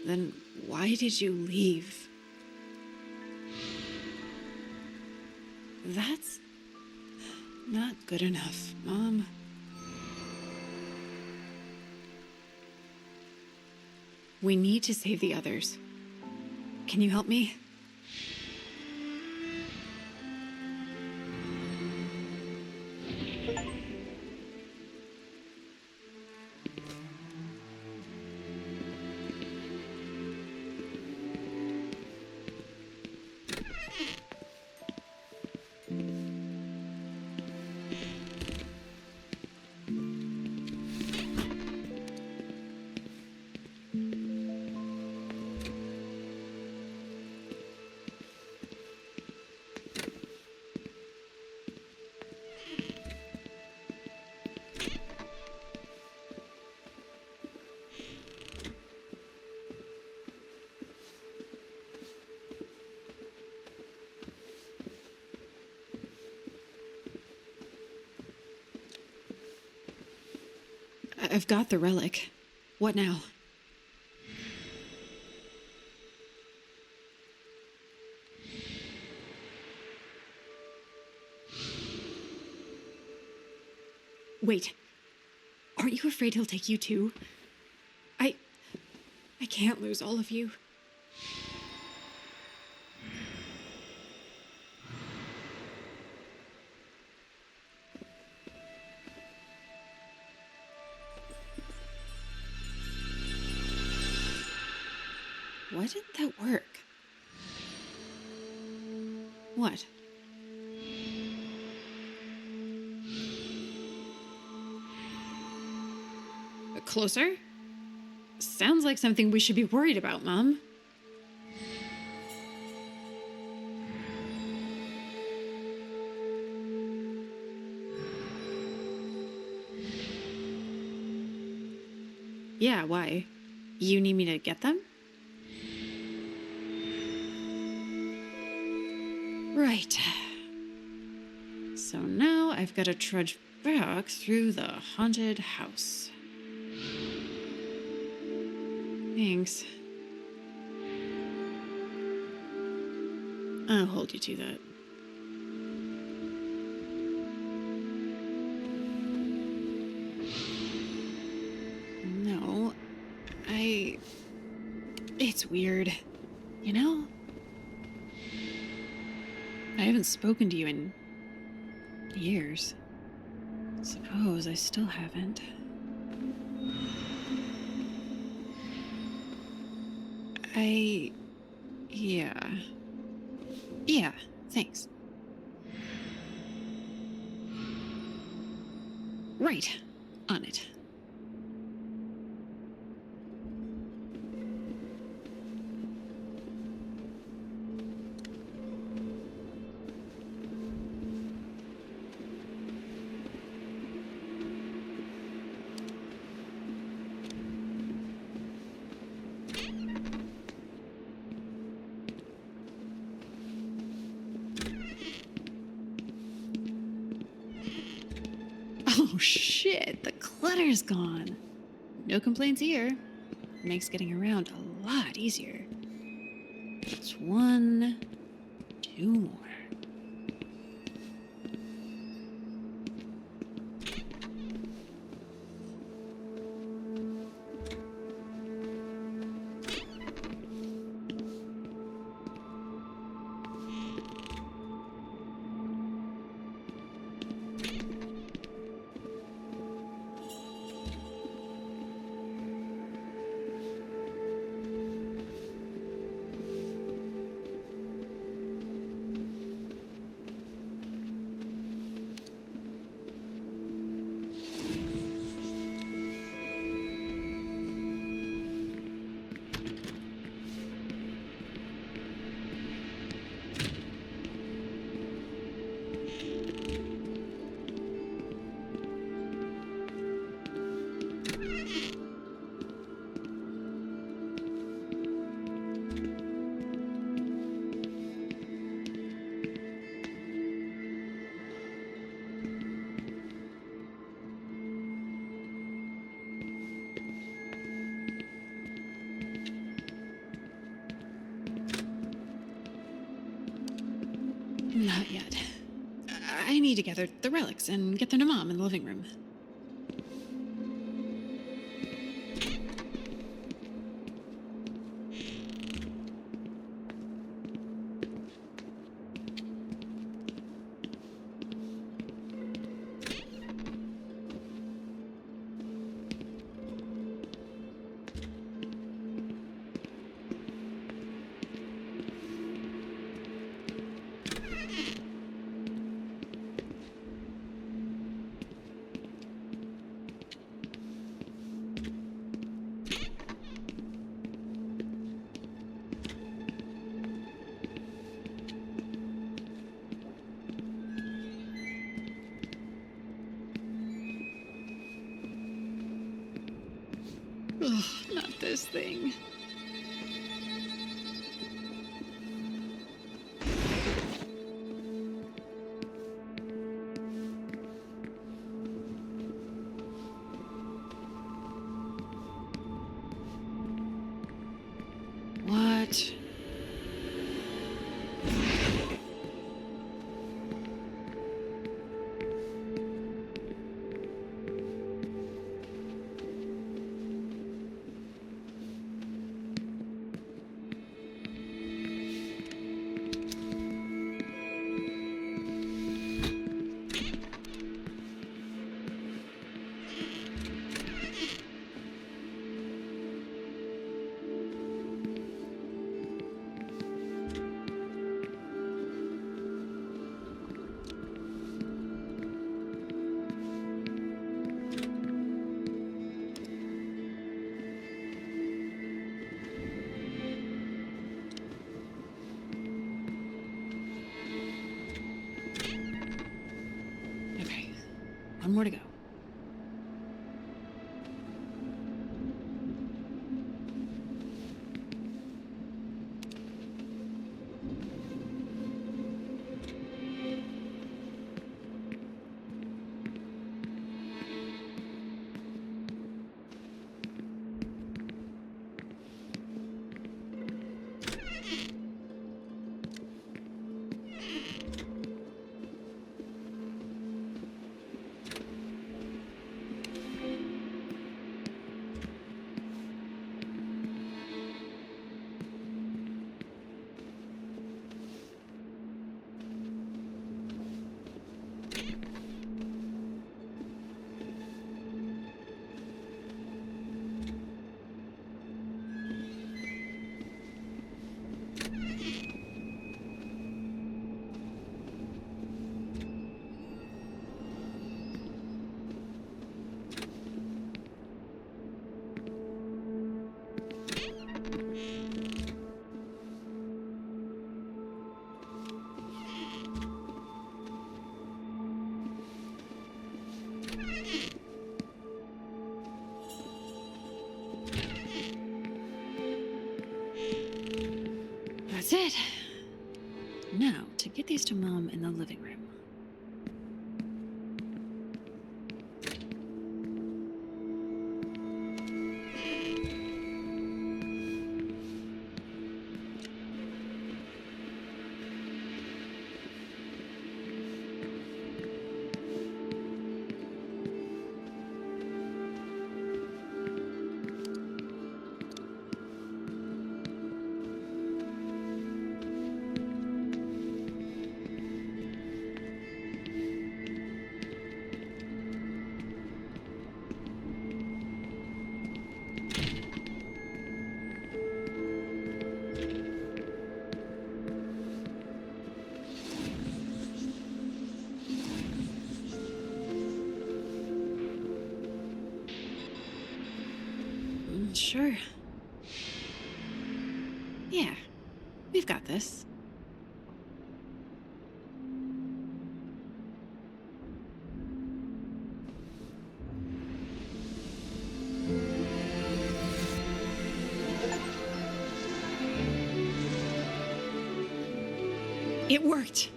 Then why did you leave? That's not good enough, Mom. We need to save the others. Can you help me? I've got the relic. What now? Wait. Aren't you afraid he'll take you too? I can't lose all of you. Why didn't that work? What? Closer? Sounds like something we should be worried about, Mom. Yeah, why? You need me to get them? Right. So now I've got to trudge back through the haunted house. Thanks. I'll hold you to that. No, it's weird, you know? I haven't spoken to you in years. Suppose I still haven't. Yeah, thanks. Right, on it. Oh shit, the clutter's gone. No complaints here. makes getting around a lot easier. It's 1, 2 more. Not yet. I need to gather the relics and get them to Mom in the living room. Ugh, not this thing. What? Okay, one more to go. That's it. Now, to get these to Mom in the living room. Sure. Yeah, we've got this. It worked.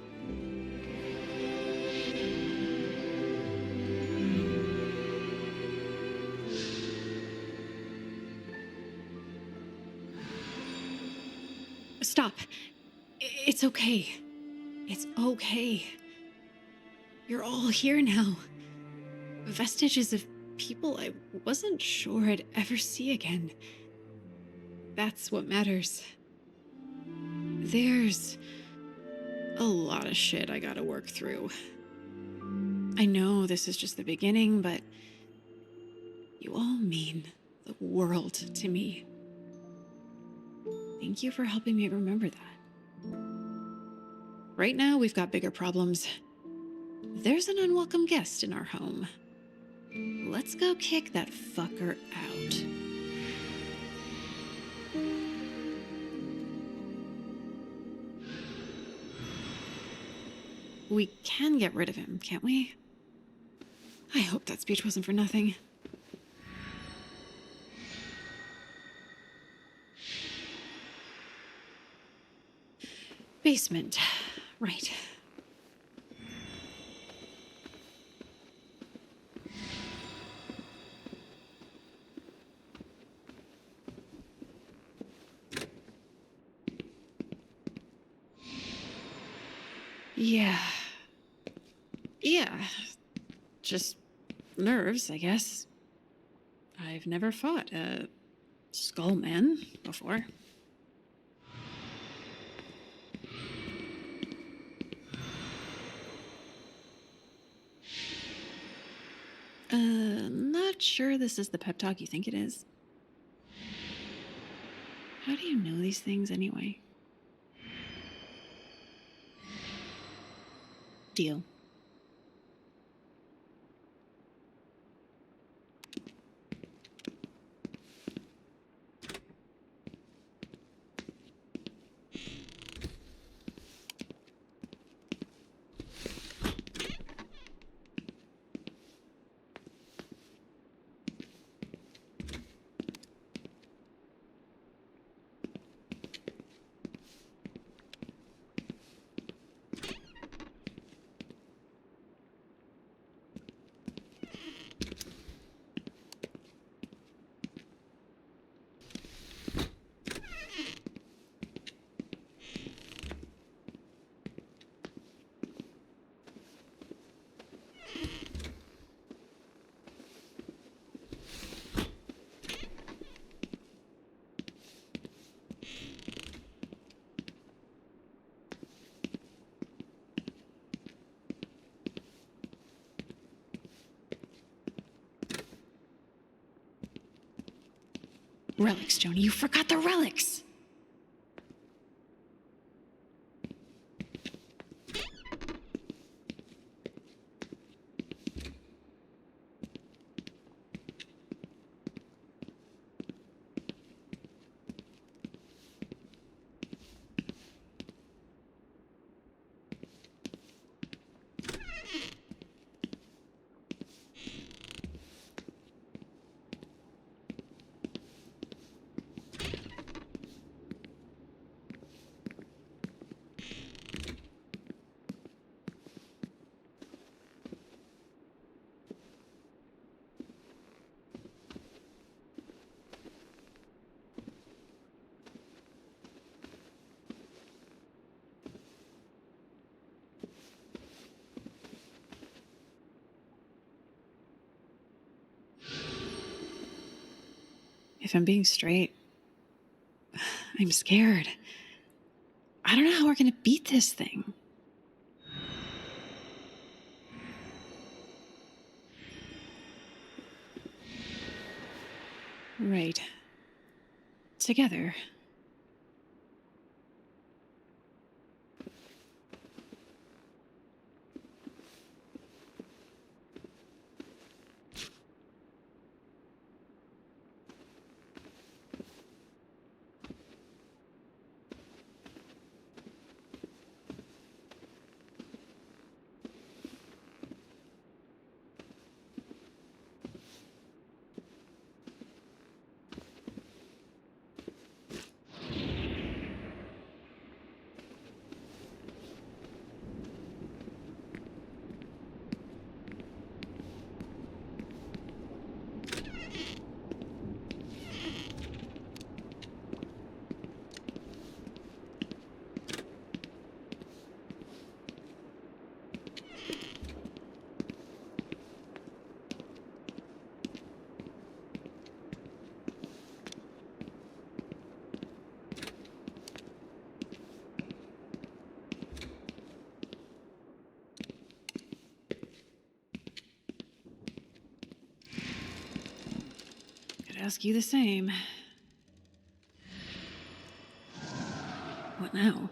Stop. It's okay. It's okay. You're all here now. Vestiges of people I wasn't sure I'd ever see again. That's what matters. There's a lot of shit I gotta work through. I know this is just the beginning, but you all mean the world to me. Thank you for helping me remember that. Right now, we've got bigger problems. There's an unwelcome guest in our home. Let's go kick that fucker out. We can get rid of him, can't we? I hope that speech wasn't for nothing. Basement. Right. Yeah. Yeah. Just nerves, I guess. I've never fought a skull man before. Not sure this is the pep talk you think it is. How do you know these things anyway? Deal. Relics, Joni. You forgot the relics! If I'm being straight, I'm scared. I don't know how we're gonna beat this thing. Right. Together. ask you the same. What now?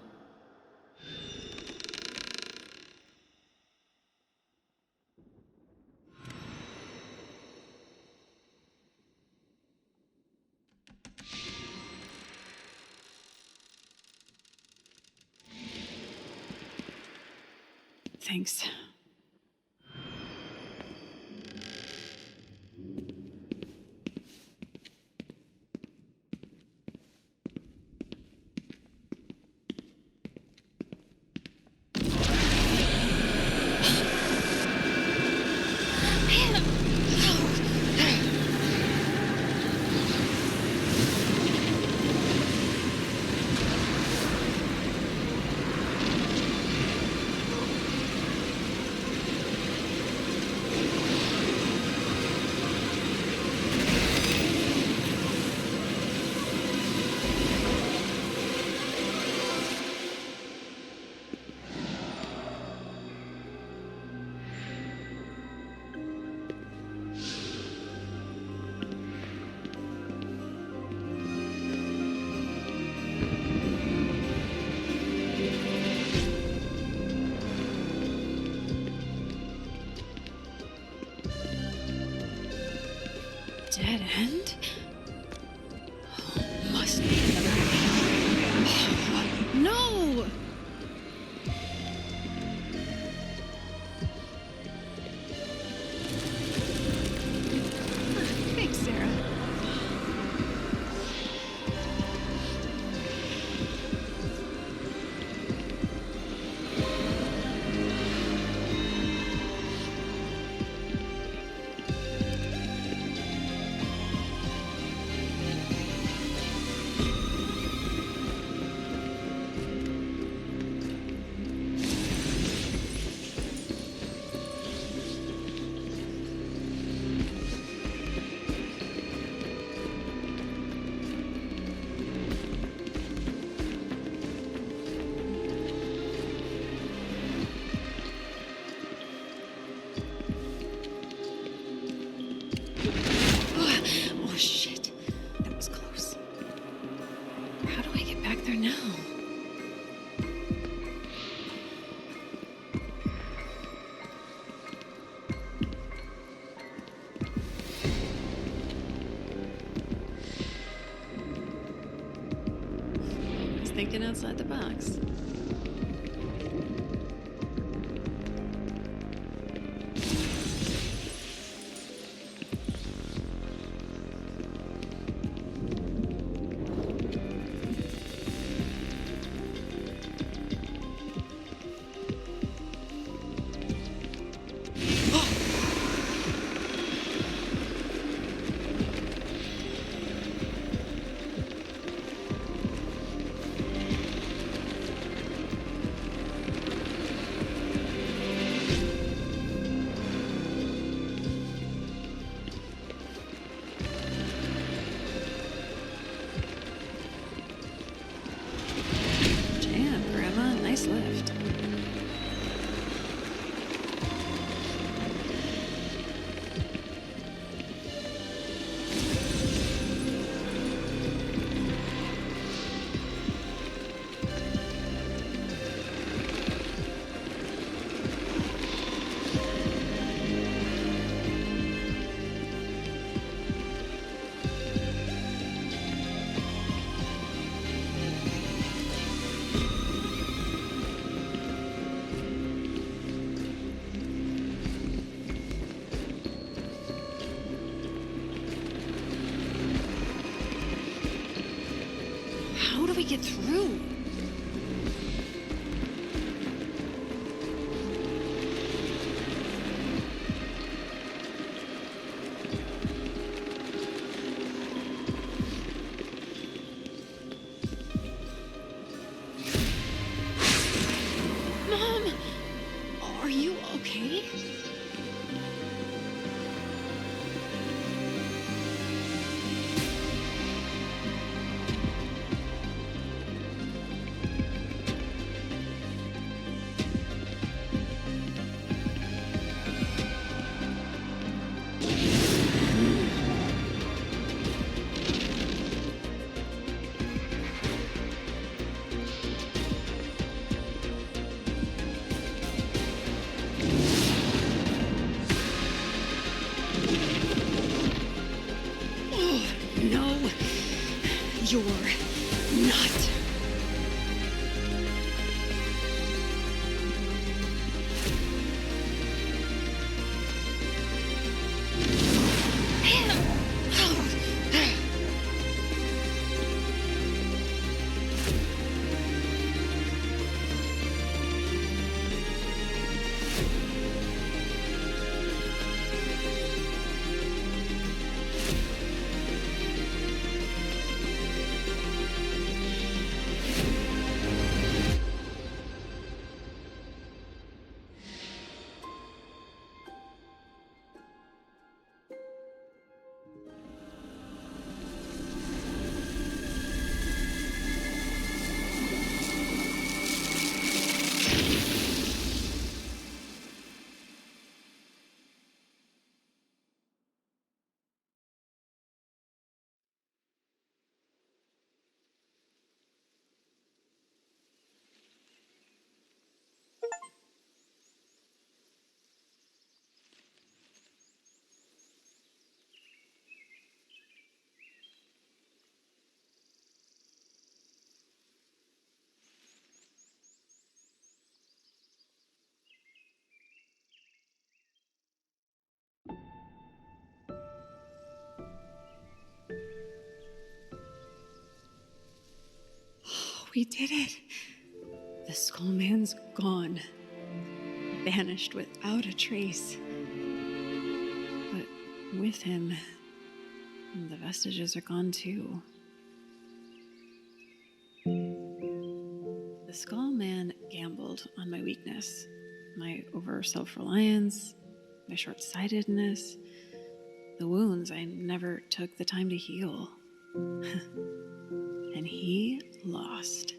Thanks. Dead end? Oh, must be another. No! Thanks, Sarah. Oh, shit. That was close. How do I get back there now? I was thinking outside the box. Nice lift. How do we get through? Mom, are you okay? You're not. We did it. The Skullman's gone. Vanished without a trace. But with him, the vestiges are gone too. The Skullman gambled on my weakness, my over self-reliance, my short-sightedness, the wounds I never took the time to heal. And he lost.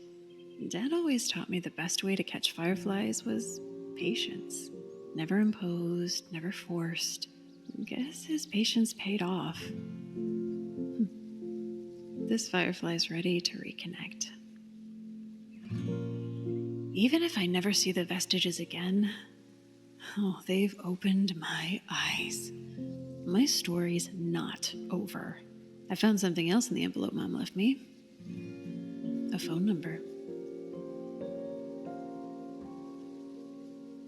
Dad always taught me the best way to catch fireflies was patience. Never imposed, never forced. Guess his patience paid off. This firefly's ready to reconnect. Even if I never see the vestiges again, they've opened my eyes. My story's not over. I found something else in the envelope Mom left me. A phone number.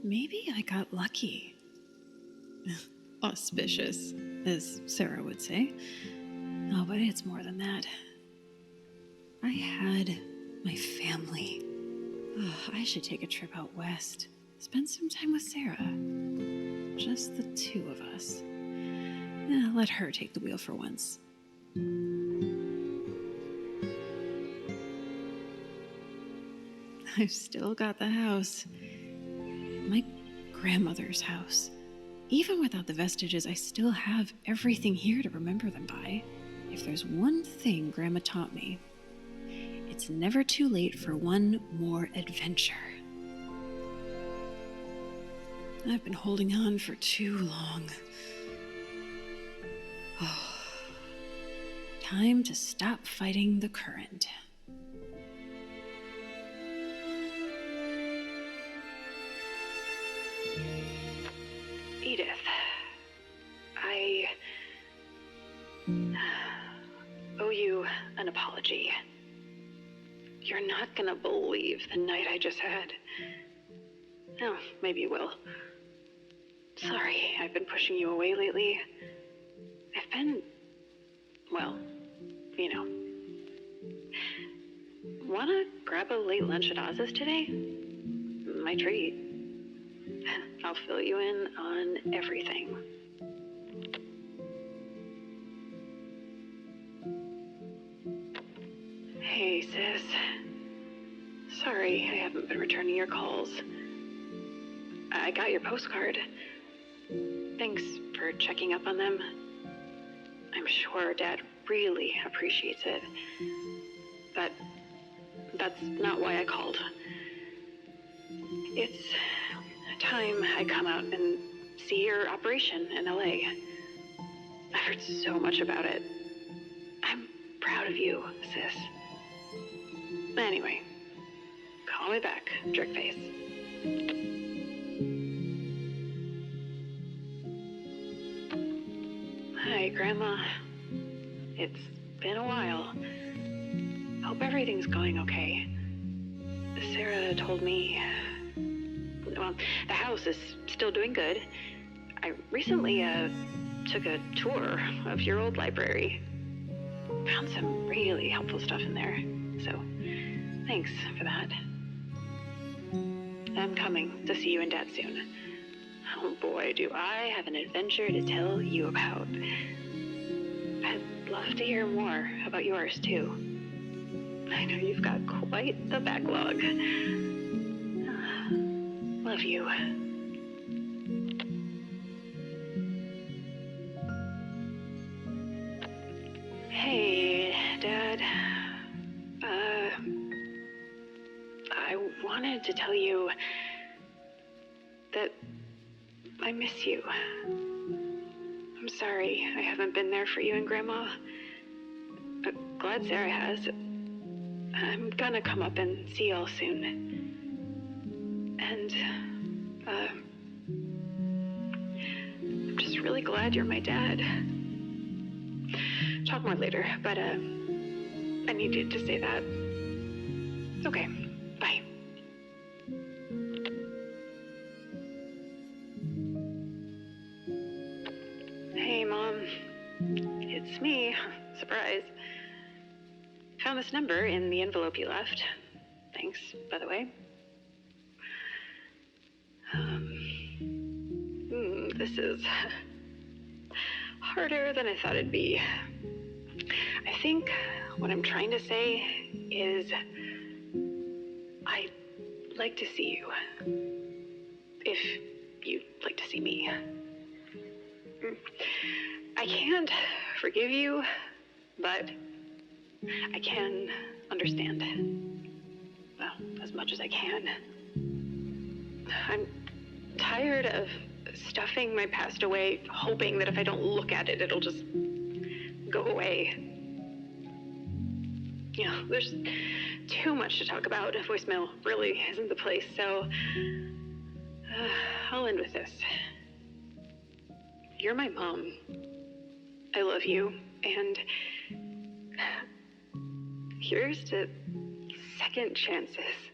Maybe I got lucky. Auspicious, as Sarah would say. Oh, but it's more than that. I had my family. I should take a trip out west. Spend some time with Sarah. Just the two of us. Let her take the wheel for once. I've still got the house. My grandmother's house. Even without the vestiges, I still have everything here to remember them by. If there's one thing Grandma taught me, it's never too late for one more adventure. I've been holding on for too long. Time to stop fighting the current. Edith, I owe you an apology. You're not gonna believe the night I just had. Oh, maybe you will. Sorry, I've been pushing you away lately. I've been, well, you know. Wanna grab a late lunch at Oz's today? My treat. I'll fill you in on everything. Hey, sis. Sorry I haven't been returning your calls. I got your postcard. Thanks for checking up on them. I'm sure Dad really appreciates it. But that's not why I called. It's time I come out and see your operation in LA. I've heard so much about it. I'm proud of you, sis. Anyway, call me back, jerkface. Hi, Grandma. It's been a while. hope everything's going okay. Sarah told me... Well, the house is still doing good. I recently, took a tour of your old library. Found some really helpful stuff in there. So, thanks for that. I'm coming to see you and Dad soon. Oh boy, do I have an adventure to tell you about. I'd love to hear more about yours, too. I know you've got quite the backlog. Love you. Hey, Dad. I wanted to tell you that I miss you. I'm sorry I haven't been there for you and Grandma. Glad Sarah has. I'm gonna come up and see y'all soon. And, I'm just really glad you're my dad. Talk more later, but, I needed to say that. Okay, bye. Hey, Mom. It's me. Surprise. Found this number in the envelope you left. Thanks, by the way. This is harder than I thought it'd be. I think what I'm trying to say is I'd like to see you. If you'd like to see me. I can't forgive you, but I can understand. Well, as much as I can. I'm tired of stuffing my past away, hoping that if I don't look at it, it'll just go away. You know, there's too much to talk about. Voicemail really isn't the place, so I'll end with this. You're my mom. I love you, and here's to second chances.